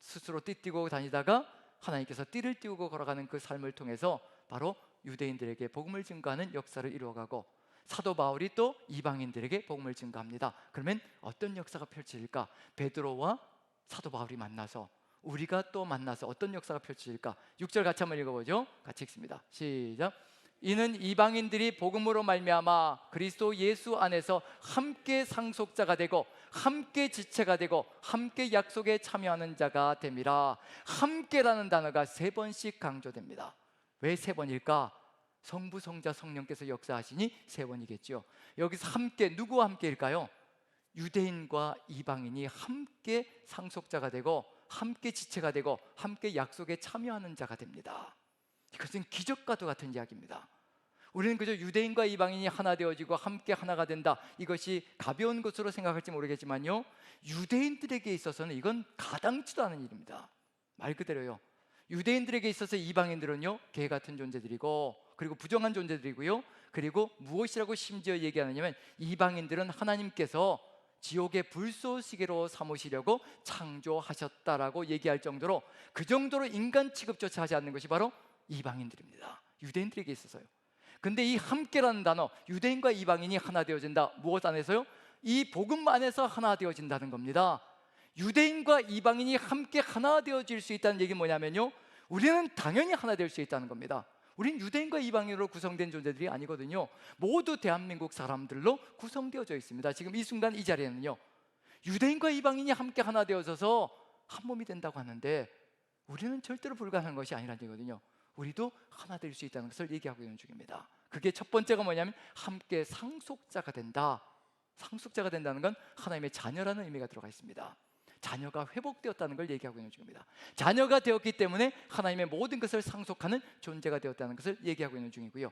스스로 띠띠고 다니다가 하나님께서 띠를 띠우고 걸어가는 그 삶을 통해서 바로 유대인들에게 복음을 증거하는 역사를 이루어가고, 사도 바울이 또 이방인들에게 복음을 증거합니다. 그러면 어떤 역사가 펼쳐질까? 베드로와 사도 바울이 만나서, 우리가 또 만나서 어떤 역사가 펼쳐질까? 6절 같이 한번 읽어보죠. 같이 읽습니다. 시작. 이는 이방인들이 복음으로 말미암아 그리스도 예수 안에서 함께 상속자가 되고 함께 지체가 되고 함께 약속에 참여하는 자가 됨이라. 함께라는 단어가 3번씩 강조됩니다. 왜 3번일까? 성부, 성자, 성령께서 역사하시니 3번이겠죠. 여기서 함께, 누구와 함께일까요? 유대인과 이방인이 함께 상속자가 되고 함께 지체가 되고 함께 약속에 참여하는 자가 됩니다. 이것은 기적과도 같은 이야기입니다. 우리는 그저 유대인과 이방인이 하나 되어지고 함께 하나가 된다, 이것이 가벼운 것으로 생각할지 모르겠지만요, 유대인들에게 있어서는 이건 가당치도 않은 일입니다. 말 그대로요, 유대인들에게 있어서 이방인들은요, 개 같은 존재들이고 그리고 부정한 존재들이고요, 그리고 무엇이라고 심지어 얘기하느냐면 이방인들은 하나님께서 지옥의 불쏘시개로 삼으시려고 창조하셨다라고 얘기할 정도로, 그 정도로 인간 취급조차 하지 않는 것이 바로 이방인들입니다. 유대인들에게 있어서요. 근데 이 함께라는 단어, 유대인과 이방인이 하나 되어진다. 무엇 안에서요? 이 복음 안에서 하나 되어진다는 겁니다. 유대인과 이방인이 함께 하나 되어질 수 있다는 얘기는 뭐냐면요, 우리는 당연히 하나 될 수 있다는 겁니다. 우린 유대인과 이방인으로 구성된 존재들이 아니거든요. 모두 대한민국 사람들로 구성되어져 있습니다. 지금 이 순간 이 자리에는요, 유대인과 이방인이 함께 하나 되어져서 한 몸이 된다고 하는데, 우리는 절대로 불가능한 것이 아니라는 얘기거든요. 우리도 하나 될 수 있다는 것을 얘기하고 있는 중입니다. 그게 첫 번째가 뭐냐면 함께 상속자가 된다. 상속자가 된다는 건 하나님의 자녀라는 의미가 들어가 있습니다. 자녀가 회복되었다는 걸 얘기하고 있는 중입니다. 자녀가 되었기 때문에 하나님의 모든 것을 상속하는 존재가 되었다는 것을 얘기하고 있는 중이고요.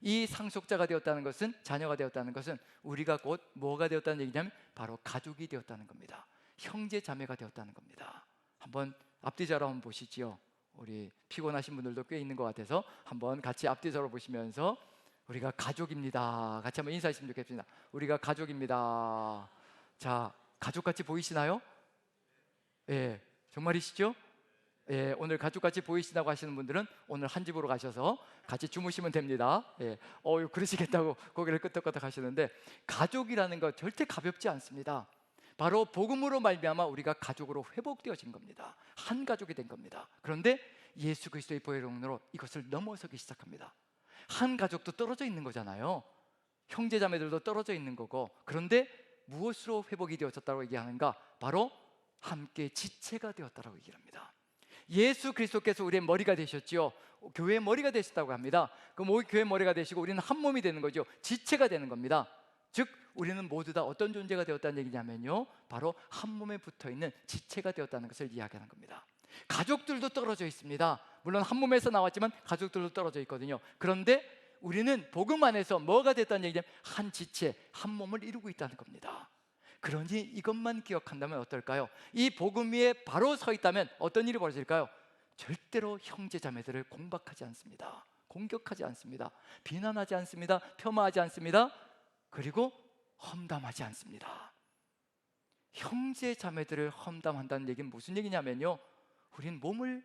이 상속자가 되었다는 것은, 자녀가 되었다는 것은 우리가 곧 뭐가 되었다는 얘기냐면 바로 가족이 되었다는 겁니다. 형제 자매가 되었다는 겁니다. 한번 앞뒤자로 한번 보시지요. 우리 피곤하신 분들도 꽤 있는 것 같아서 한번 같이 앞뒤자로 보시면서 우리가 가족입니다. 같이 한번 인사하시면 좋겠습니다. 우리가 가족입니다. 자, 가족같이 보이시나요? 예, 정말이시죠? 예, 오늘 가족같이 보이시다고 하시는 분들은 오늘 한 집으로 가셔서 같이 주무시면 됩니다. 예, 그러시겠다고 고개를 끄덕끄덕 하시는데, 가족이라는 것 절대 가볍지 않습니다. 바로 복음으로 말미암아 우리가 가족으로 회복되어진 겁니다. 한 가족이 된 겁니다. 그런데 예수 그리스도의 보혈로 이것을 넘어서기 시작합니다. 한 가족도 떨어져 있는 거잖아요. 형제 자매들도 떨어져 있는 거고, 그런데 무엇으로 회복이 되어졌다고 얘기하는가? 바로 함께 지체가 되었다라고 얘기를 합니다. 예수 그리스도께서 우리의 머리가 되셨지요. 교회의 머리가 되셨다고 합니다. 그럼 교회의 머리가 되시고 우리는 한 몸이 되는 거죠. 지체가 되는 겁니다. 즉 우리는 모두 다 어떤 존재가 되었다는 얘기냐면요, 바로 한 몸에 붙어있는 지체가 되었다는 것을 이야기하는 겁니다. 가족들도 떨어져 있습니다. 물론 한 몸에서 나왔지만 가족들도 떨어져 있거든요. 그런데 우리는 복음 안에서 뭐가 됐다는 얘기냐면 한 지체, 한 몸을 이루고 있다는 겁니다. 그러니 이것만 기억한다면 어떨까요? 이 복음 위에 바로 서 있다면 어떤 일이 벌어질까요? 절대로 형제 자매들을 공박하지 않습니다. 공격하지 않습니다. 비난하지 않습니다. 폄하하지 않습니다. 그리고 험담하지 않습니다. 형제 자매들을 험담한다는 얘기는 무슨 얘기냐면요, 우린 몸을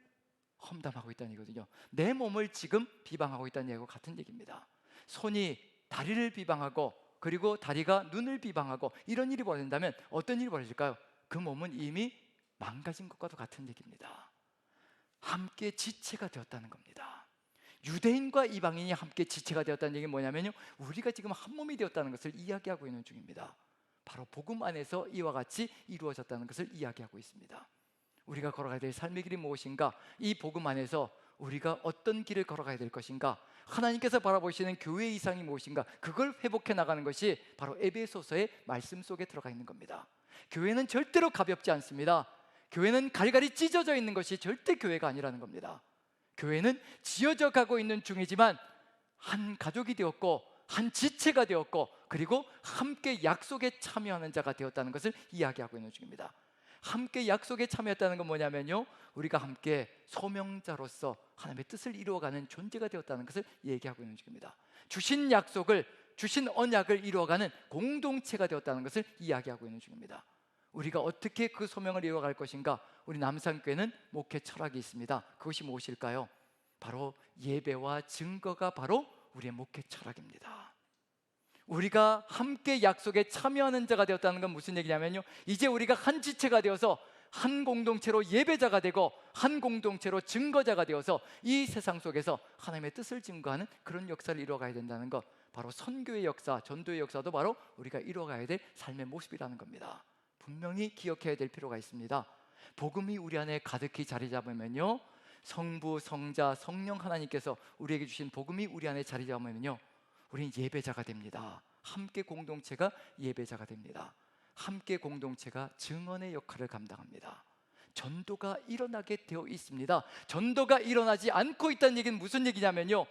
험담하고 있다는 얘기거든요. 내 몸을 지금 비방하고 있다는 얘기와 같은 얘기입니다. 손이 다리를 비방하고, 그리고 다리가 눈을 비방하고, 이런 일이 벌어진다면 어떤 일이 벌어질까요? 그 몸은 이미 망가진 것과도 같은 얘기입니다. 함께 지체가 되었다는 겁니다. 유대인과 이방인이 함께 지체가 되었다는 얘기는 뭐냐면요, 우리가 지금 한 몸이 되었다는 것을 이야기하고 있는 중입니다. 바로 복음 안에서 이와 같이 이루어졌다는 것을 이야기하고 있습니다. 우리가 걸어가야 될 삶의 길이 무엇인가? 이 복음 안에서 우리가 어떤 길을 걸어가야 될 것인가? 하나님께서 바라보시는 교회의 이상이 무엇인가? 그걸 회복해 나가는 것이 바로 에베소서의 말씀 속에 들어가 있는 겁니다. 교회는 절대로 가볍지 않습니다. 교회는 갈갈이 찢어져 있는 것이 절대 교회가 아니라는 겁니다. 교회는 지어져 가고 있는 중이지만 한 가족이 되었고, 한 지체가 되었고, 그리고 함께 약속에 참여하는 자가 되었다는 것을 이야기하고 있는 중입니다. 함께 약속에 참여했다는 건 뭐냐면요, 우리가 함께 소명자로서 하나님의 뜻을 이루어가는 존재가 되었다는 것을 얘기하고 있는 중입니다. 주신 약속을, 주신 언약을 이루어가는 공동체가 되었다는 것을 이야기하고 있는 중입니다. 우리가 어떻게 그 소명을 이루어갈 것인가? 우리 남산교회는 목회 철학이 있습니다. 그것이 무엇일까요? 바로 예배와 증거가 바로 우리의 목회 철학입니다. 우리가 함께 약속에 참여하는 자가 되었다는 건 무슨 얘기냐면요, 이제 우리가 한 지체가 되어서 한 공동체로 예배자가 되고 한 공동체로 증거자가 되어서 이 세상 속에서 하나님의 뜻을 증거하는 그런 역사를 이루어가야 된다는 것, 바로 선교의 역사, 전도의 역사도 바로 우리가 이루어가야 될 삶의 모습이라는 겁니다. 분명히 기억해야 될 필요가 있습니다. 복음이 우리 안에 가득히 자리 잡으면요, 성부, 성자, 성령 하나님께서 우리에게 주신 복음이 우리 안에 자리 잡으면요, 우리는 예배자가 됩니다. 함께 공동체가 예배자가 됩니다. 함께 공동체가 증언의 역할을 감당합니다. 전도가 일어나게 되어 있습니다. 전도가 일어나지 않고 있다는 얘기는 무슨 얘기냐면요,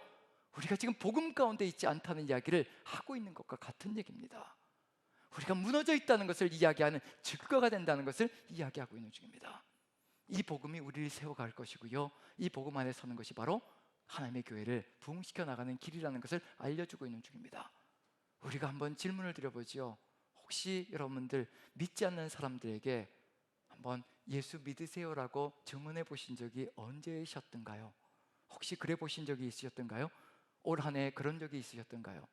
우리가 지금 복음 가운데 있지 않다는 이야기를 하고 있는 것과 같은 얘기입니다. 우리가 무너져 있다는 것을 이야기하는 증거가 된다는 것을 이야기하고 있는 중입니다. 이 복음이 우리를 세워갈 것이고요, 이 복음 안에 서는 것이 바로 하나님의 교회를 부흥시켜 나가는 길이라는 것을 알려주고 있는 중입니다. 우리가 한번 질문을 드려보지요. 혹시 여러분들 믿지 않는 사람들에게 한번 예수 믿으세요라고 증언해 보신 적이 언제셨던가요? 혹시 그래 보신 적이 있으셨던가요? 올 한 해 그런 적이 있으셨던가요?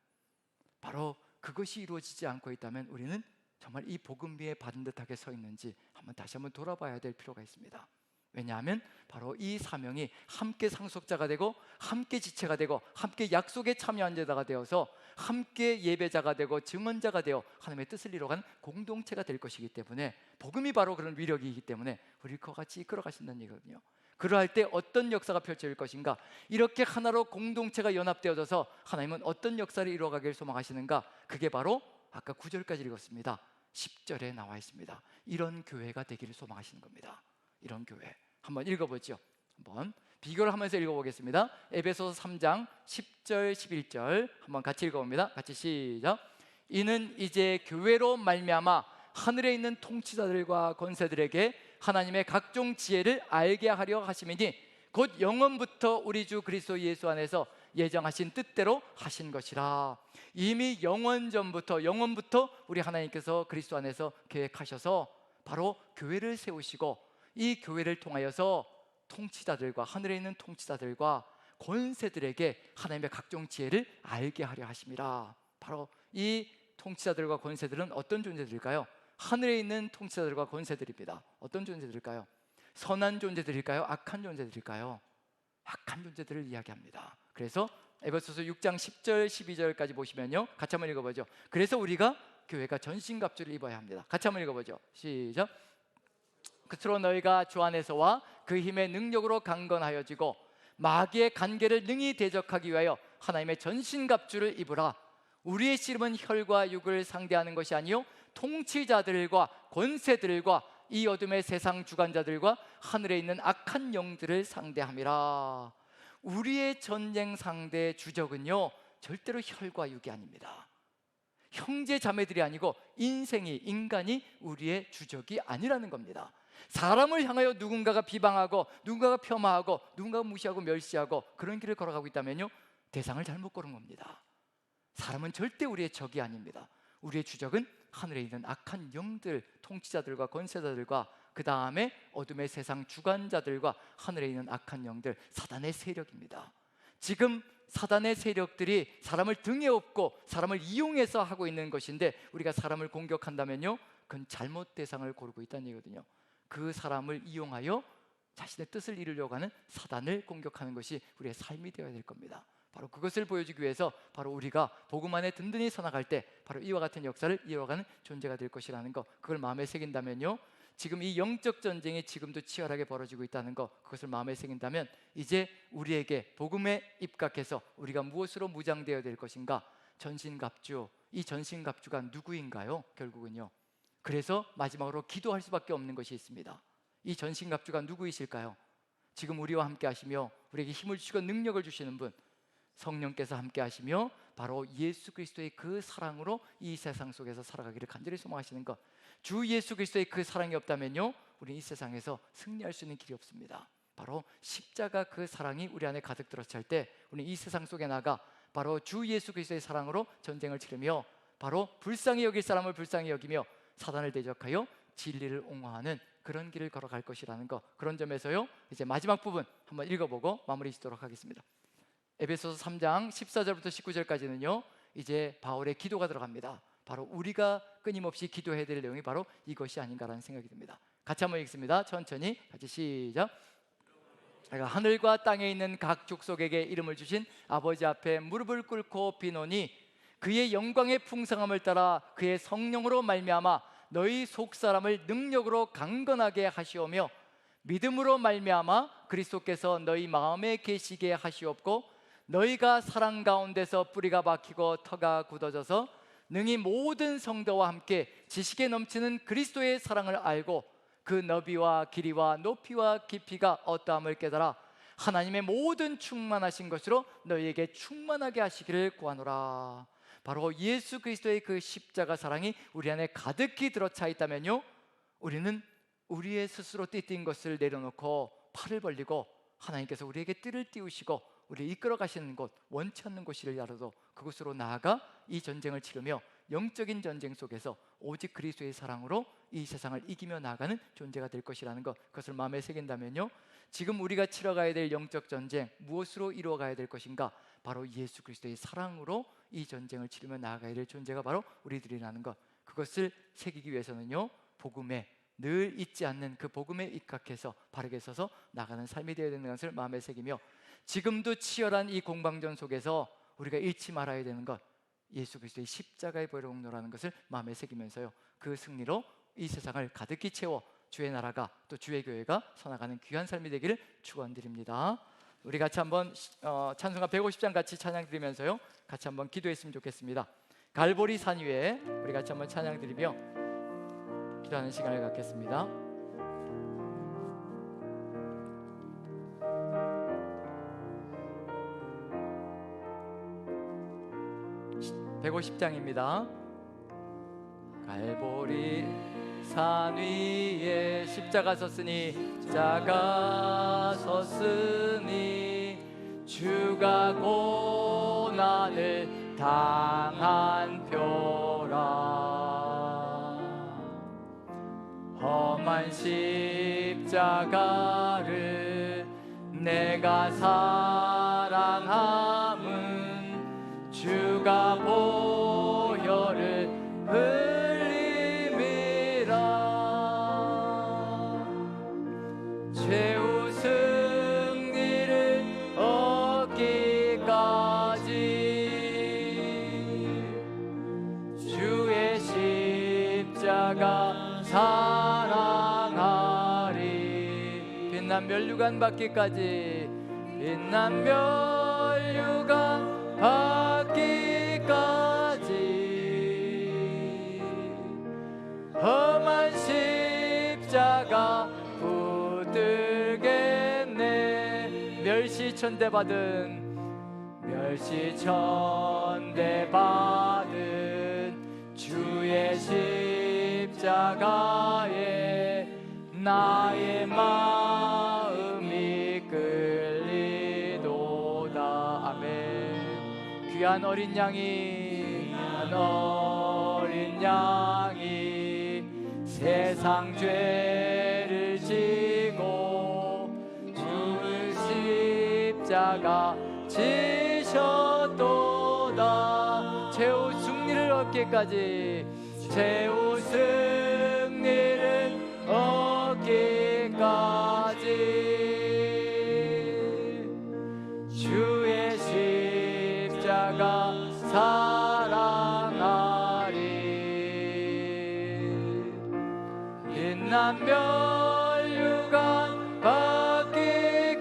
바로 그것이 이루어지지 않고 있다면 우리는 정말 이 복음 위에 반듯하게 서 있는지 다시 한번 돌아봐야 될 필요가 있습니다. 왜냐하면 바로 이 사명이 함께 상속자가 되고 함께 지체가 되고 함께 약속에 참여한 자가 되어서 함께 예배자가 되고 증언자가 되어 하나님의 뜻을 이루어가는 공동체가 될 것이기 때문에, 복음이 바로 그런 위력이기 때문에 우리 그와 같이 이끌어 가신다는 얘기거든요. 그러할 때 어떤 역사가 펼쳐질 것인가, 이렇게 하나로 공동체가 연합되어져서 하나님은 어떤 역사를 이루어가길 소망하시는가, 그게 바로 아까 9절까지 읽었습니다. 10절에 나와 있습니다. 이런 교회가 되기를 소망하시는 겁니다. 이런 교회 한번 읽어보죠. 한번 비교를 하면서 읽어보겠습니다. 에베소서 3장 10절 11절 한번 같이 읽어봅니다. 같이 시작. 이는 이제 교회로 말미암아 하늘에 있는 통치자들과 권세들에게 하나님의 각종 지혜를 알게 하려 하심이니 곧 영원부터 우리 주 그리스도 예수 안에서 예정하신 뜻대로 하신 것이라. 이미 영원전부터 영원부터 우리 하나님께서 그리스도 안에서 계획하셔서 바로 교회를 세우시고 이 교회를 통하여서 통치자들과 하늘에 있는 통치자들과 권세들에게 하나님의 각종 지혜를 알게 하려 하심이라. 바로 이 통치자들과 권세들은 어떤 존재들일까요? 하늘에 있는 통치자들과 권세들입니다. 어떤 존재들일까요? 선한 존재들일까요? 악한 존재들일까요? 악한 존재들을 이야기합니다. 그래서 에베소서 6장 10절 12절까지 보시면요, 같이 한번 읽어보죠. 그래서 우리가 교회가 전신갑주를 입어야 합니다. 같이 한번 읽어보죠. 시작. 그처럼 너희가 주 안에서와 그 힘의 능력으로 강건하여지고 마귀의 간계를 능히 대적하기 위하여 하나님의 전신갑주를 입으라. 우리의 씨름은 혈과 육을 상대하는 것이 아니요 통치자들과 권세들과 이 어둠의 세상 주관자들과 하늘에 있는 악한 영들을 상대함이라. 우리의 전쟁 상대 주적은요 절대로 혈과 육이 아닙니다. 형제 자매들이 아니고 인간이 우리의 주적이 아니라는 겁니다. 사람을 향하여 누군가가 비방하고 누군가가 폄하하고 누군가가 무시하고 멸시하고 그런 길을 걸어가고 있다면요, 대상을 잘못 고른 겁니다. 사람은 절대 우리의 적이 아닙니다. 우리의 주적은 하늘에 있는 악한 영들, 통치자들과 권세자들과 그 다음에 어둠의 세상 주관자들과 하늘에 있는 악한 영들, 사단의 세력입니다. 지금 사단의 세력들이 사람을 등에 업고 사람을 이용해서 하고 있는 것인데, 우리가 사람을 공격한다면요, 그건 잘못 대상을 고르고 있다는 얘기거든요. 그 사람을 이용하여 자신의 뜻을 이루려고 하는 사단을 공격하는 것이 우리의 삶이 되어야 될 겁니다. 바로 그것을 보여주기 위해서 바로 우리가 복음 안에 든든히 서나갈 때 바로 이와 같은 역사를 이어가는 존재가 될 것이라는 것, 그걸 마음에 새긴다면요, 지금 이 영적 전쟁이 지금도 치열하게 벌어지고 있다는 것, 그것을 마음에 새긴다면 이제 우리에게 복음에 입각해서 우리가 무엇으로 무장되어야 될 것인가, 전신갑주. 이 전신갑주가 누구인가요? 결국은요, 그래서 마지막으로 기도할 수밖에 없는 것이 있습니다. 이 전신갑주가 누구이실까요? 지금 우리와 함께 하시며 우리에게 힘을 주시고 능력을 주시는 분, 성령께서 함께 하시며 바로 예수 그리스도의 그 사랑으로 이 세상 속에서 살아가기를 간절히 소망하시는 것. 주 예수 그리스도의 그 사랑이 없다면요, 우리 이 세상에서 승리할 수 있는 길이 없습니다. 바로 십자가 그 사랑이 우리 안에 가득 들어찰 때 우리는 이 세상 속에 나가 바로 주 예수 그리스도의 사랑으로 전쟁을 치르며 바로 불쌍히 여길 사람을 불쌍히 여기며 사단을 대적하여 진리를 옹호하는 그런 길을 걸어갈 것이라는 것, 그런 점에서요, 이제 마지막 부분 한번 읽어보고 마무리 짓도록 하겠습니다. 에베소서 3장 14절부터 19절까지는요 이제 바울의 기도가 들어갑니다. 바로 우리가 끊임없이 기도해야 될 내용이 바로 이것이 아닌가라는 생각이 듭니다. 같이 한번 읽습니다. 천천히 같이 시작. 하늘과 땅에 있는 각 족속에게 이름을 주신 아버지 앞에 무릎을 꿇고 비노니 그의 영광의 풍성함을 따라 그의 성령으로 말미암아 너희 속사람을 능력으로 강건하게 하시오며 믿음으로 말미암아 그리스도께서 너희 마음에 계시게 하시옵고 너희가 사랑 가운데서 뿌리가 박히고 터가 굳어져서 능히 모든 성도와 함께 지식에 넘치는 그리스도의 사랑을 알고 그 너비와 길이와 높이와 깊이가 어떠함을 깨달아 하나님의 모든 충만하신 것으로 너희에게 충만하게 하시기를 구하노라. 바로 예수 그리스도의 그 십자가 사랑이 우리 안에 가득히 들어차 있다면요, 우리는 우리의 스스로 띠뛴 것을 내려놓고 팔을 벌리고 하나님께서 우리에게 띠를 띄우시고 우리를 이끌어 가시는 곳, 원치 않는 곳이라도 그곳으로 나아가 이 전쟁을 치르며 영적인 전쟁 속에서 오직 그리스도의 사랑으로 이 세상을 이기며 나아가는 존재가 될 것이라는 것, 그것을 마음에 새긴다면요, 지금 우리가 치러가야 될 영적 전쟁, 무엇으로 이루어가야 될 것인가? 바로 예수 그리스도의 사랑으로 이 전쟁을 치르며 나아가야 될 존재가 바로 우리들이라는 것, 그것을 새기기 위해서는요, 복음에 늘 잊지 않는 그 복음에 입각해서 바르게 서서 나가는 삶이 되어야 되는 것을 마음에 새기며, 지금도 치열한 이 공방전 속에서 우리가 잃지 말아야 되는 것, 예수 그리스도의 십자가의 보혈의 공로라는 것을 마음에 새기면서요, 그 승리로 이 세상을 가득히 채워 주의 나라가 또 주의 교회가 서나가는 귀한 삶이 되기를 축원드립니다. 우리 같이 한번 찬송가 150장 같이 찬양 드리면서요, 같이 한번 기도했으면 좋겠습니다. 갈보리 산 위에 우리 같이 한번 찬양 드리며 기도하는 시간을 갖겠습니다. 150장입니다. 갈보리 산 위에 십자가 섰으니 주가 고난을 당한 표라. 험한 십자가를 내가 사랑함은 주가 보혈을 흘림이라. 최후 승리를 얻기까지 주의 십자가 사랑하리. 빛난 면류관 받기까지, 빛난 면류관 받기까지 험한 십자가 붙들겠네. 멸시천대받은 주의 십자가에 나의 마음이 끌리도다. 아멘. 귀한 어린 양이 세상 죄를 지고 주의 십자가 지셨도다. 최후 승리를 얻기까지, 최후 승리를 얻기까지 주의 십자가 사랑하리. 빛난 면류관 받기까지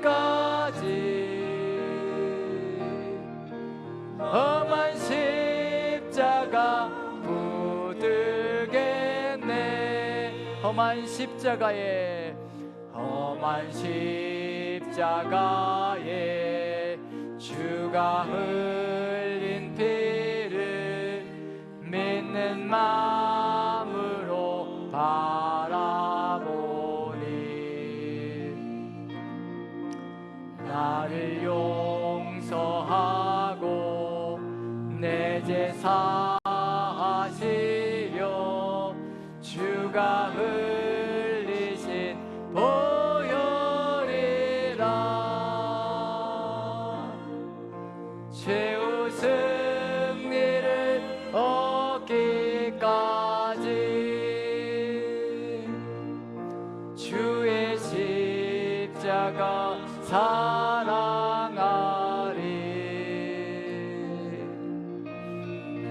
험한 십자가 붙들겠네. 험한 십자가에 주가 흘린 피를 믿는 마음으로 바라보니 나를 용서하고 내 죄 사하시려 주가 흘리신 보혈이라. 최후 승리를 얻기까지 주의 십자가 사랑하리.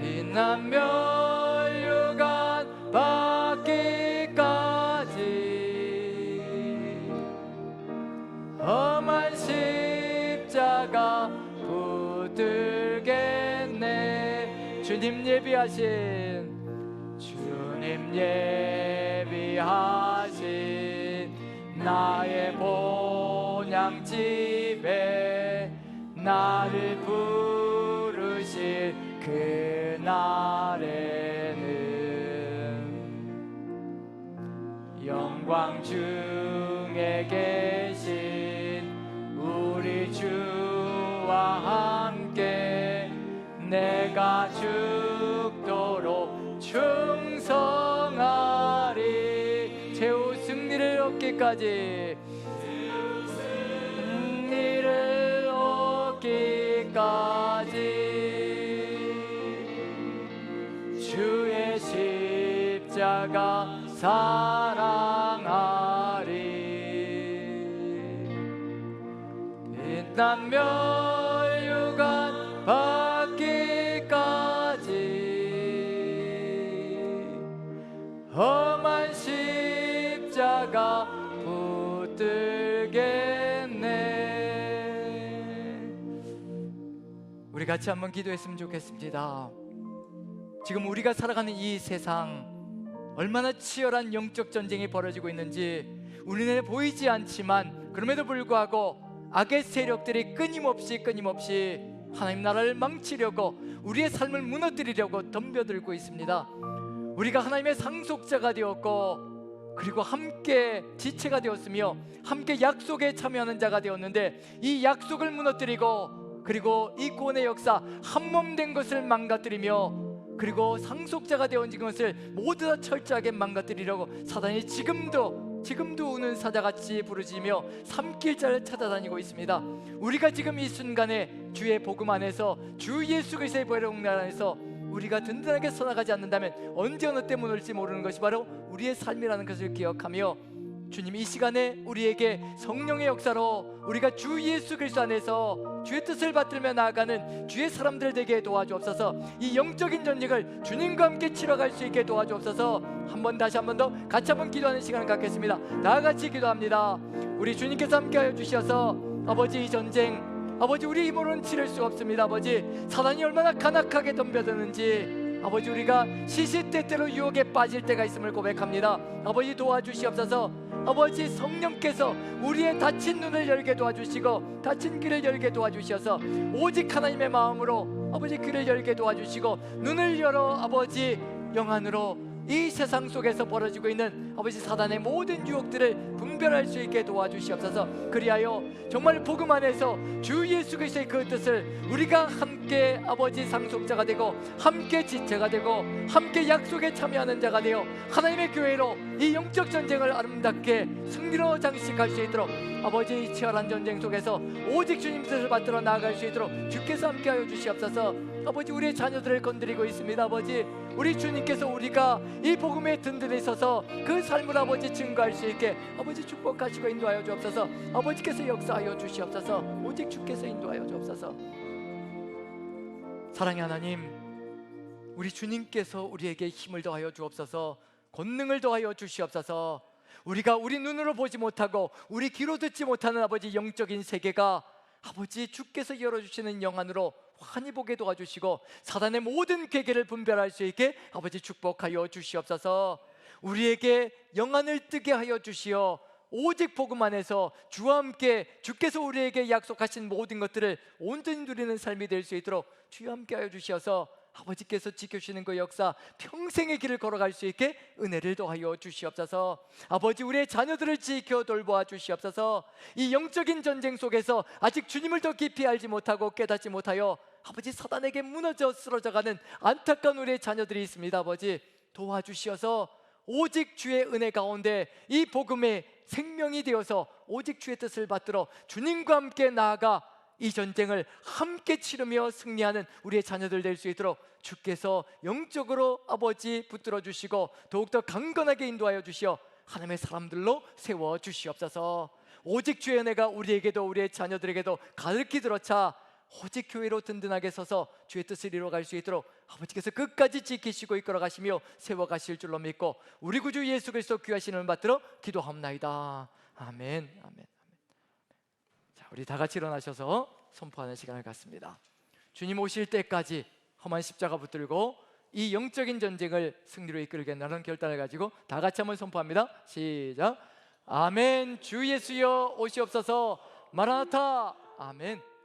빛난 면류관 받기까지 험한 십자가 붙들겠네. 주님 예비하신 나의 본향집에 나를 부르실 그날에는 영광 중에 계신 우리 주와 함께 내가 죽도록 충성하리. 최후 승리를 얻기까지, 승리를 얻기까지 주의 십자가 사랑하리. 빛난 멸류관 받기까지 험한 십자가 붙들겠네. 우리 같이 한번 기도했으면 좋겠습니다. 지금 우리가 살아가는 이 세상 얼마나 치열한 영적 전쟁이 벌어지고 있는지 우리 눈에 보이지 않지만, 그럼에도 불구하고 악의 세력들이 끊임없이 하나님 나라를 망치려고, 우리의 삶을 무너뜨리려고 덤벼들고 있습니다. 우리가 하나님의 상속자가 되었고, 그리고 함께 지체가 되었으며 함께 약속에 참여하는 자가 되었는데, 이 약속을 무너뜨리고, 그리고 이 구원의 역사 한몸된 것을 망가뜨리며, 그리고 상속자가 되어진 것을 모두 다 철저하게 망가뜨리려고 사단이 지금도 우는 사자같이 부르짖으며 삼킬 자를 찾아다니고 있습니다. 우리가 지금 이 순간에 주의 복음 안에서, 주 예수 그리스도의 보혈의 안에서 우리가 든든하게 서나가지 않는다면 언제 어느 때 무너질지 모르는 것이 바로 우리의 삶이라는 것을 기억하며, 주님 이 시간에 우리에게 성령의 역사로 우리가 주 예수 그리스도 안에서 주의 뜻을 받들며 나아가는 주의 사람들 되게 도와주옵소서. 이 영적인 전쟁을 주님과 함께 치러갈 수 있게 도와주옵소서. 다시 한 번 더 같이 한번 기도하는 시간을 갖겠습니다. 다 같이 기도합니다. 우리 주님께서 함께하여 주셔서 아버지, 이 전쟁 아버지 우리 힘으로는 치를 수가 없습니다. 아버지, 사단이 얼마나 간악하게 덤벼드는지 아버지, 우리가 시시때때로 유혹에 빠질 때가 있음을 고백합니다. 아버지 도와주시옵소서. 아버지, 성령께서 우리의 닫힌 눈을 열게 도와주시고 닫힌 귀를 열게 도와주셔서 오직 하나님의 마음으로 아버지 귀를 열게 도와주시고 눈을 열어 아버지 영안으로 이 세상 속에서 벌어지고 있는 아버지 사단의 모든 유혹들을 분별할 수 있게 도와주시옵소서. 그리하여 정말 복음 안에서 주 예수 그리스도의 그 뜻을 우리가 함께 아버지 상속자가 되고 함께 지체가 되고 함께 약속에 참여하는 자가 되어 하나님의 교회로 이 영적 전쟁을 아름답게 승리로 장식할 수 있도록 아버지, 이 치열한 전쟁 속에서 오직 주님 뜻을 받들어 나아갈 수 있도록 주께서 함께하여 주시옵소서. 아버지, 우리의 자녀들을 건드리고 있습니다. 아버지, 우리 주님께서 우리가 이 복음에 든든히 서서 그 삶을 아버지 증거할 수 있게 아버지 축복하시고 인도하여 주옵소서. 아버지께서 역사하여 주시옵소서. 오직 주께서 인도하여 주옵소서. 사랑의 하나님, 우리 주님께서 우리에게 힘을 더하여 주옵소서. 권능을 더하여 주시옵소서. 우리가 우리 눈으로 보지 못하고 우리 귀로 듣지 못하는 아버지 영적인 세계가 아버지 주께서 열어주시는 영안으로 환히 보게 도와주시고 사단의 모든 괴계를 분별할 수 있게 아버지 축복하여 주시옵소서. 우리에게 영안을 뜨게 하여 주시어 오직 복음 안에서 주와 함께 주께서 우리에게 약속하신 모든 것들을 온전히 누리는 삶이 될 수 있도록 주와 함께 하여 주시어서 아버지께서 지켜주시는 그 역사 평생의 길을 걸어갈 수 있게 은혜를 더하여 주시옵소서. 아버지, 우리의 자녀들을 지켜 돌보아 주시옵소서. 이 영적인 전쟁 속에서 아직 주님을 더 깊이 알지 못하고 깨닫지 못하여 아버지 사단에게 무너져 쓰러져가는 안타까운 우리의 자녀들이 있습니다. 아버지, 도와주시어서 오직 주의 은혜 가운데 이 복음의 생명이 되어서 오직 주의 뜻을 받들어 주님과 함께 나아가 이 전쟁을 함께 치르며 승리하는 우리의 자녀들 될 수 있도록 주께서 영적으로 아버지 붙들어 주시고 더욱더 강건하게 인도하여 주시어 하나님의 사람들로 세워 주시옵소서. 오직 주의 은혜가 우리에게도 우리의 자녀들에게도 가득히 들어차 오직 교회로 든든하게 서서 주의 뜻을 이루어갈 수 있도록 아버지께서 끝까지 지키시고 이끌어 가시며 세워가실 줄로 믿고 우리 구주 예수 그리스도 귀하신 이름을 받들어 기도합나이다. 아멘. 아멘. 자, 우리 다 같이 일어나셔서 선포하는 시간을 갖습니다. 주님 오실 때까지 험한 십자가 붙들고 이 영적인 전쟁을 승리로 이끌겠다는 결단을 가지고 다 같이 한번 선포합니다. 시작. 아멘. 주 예수여 오시옵소서. 마라나타. 아멘.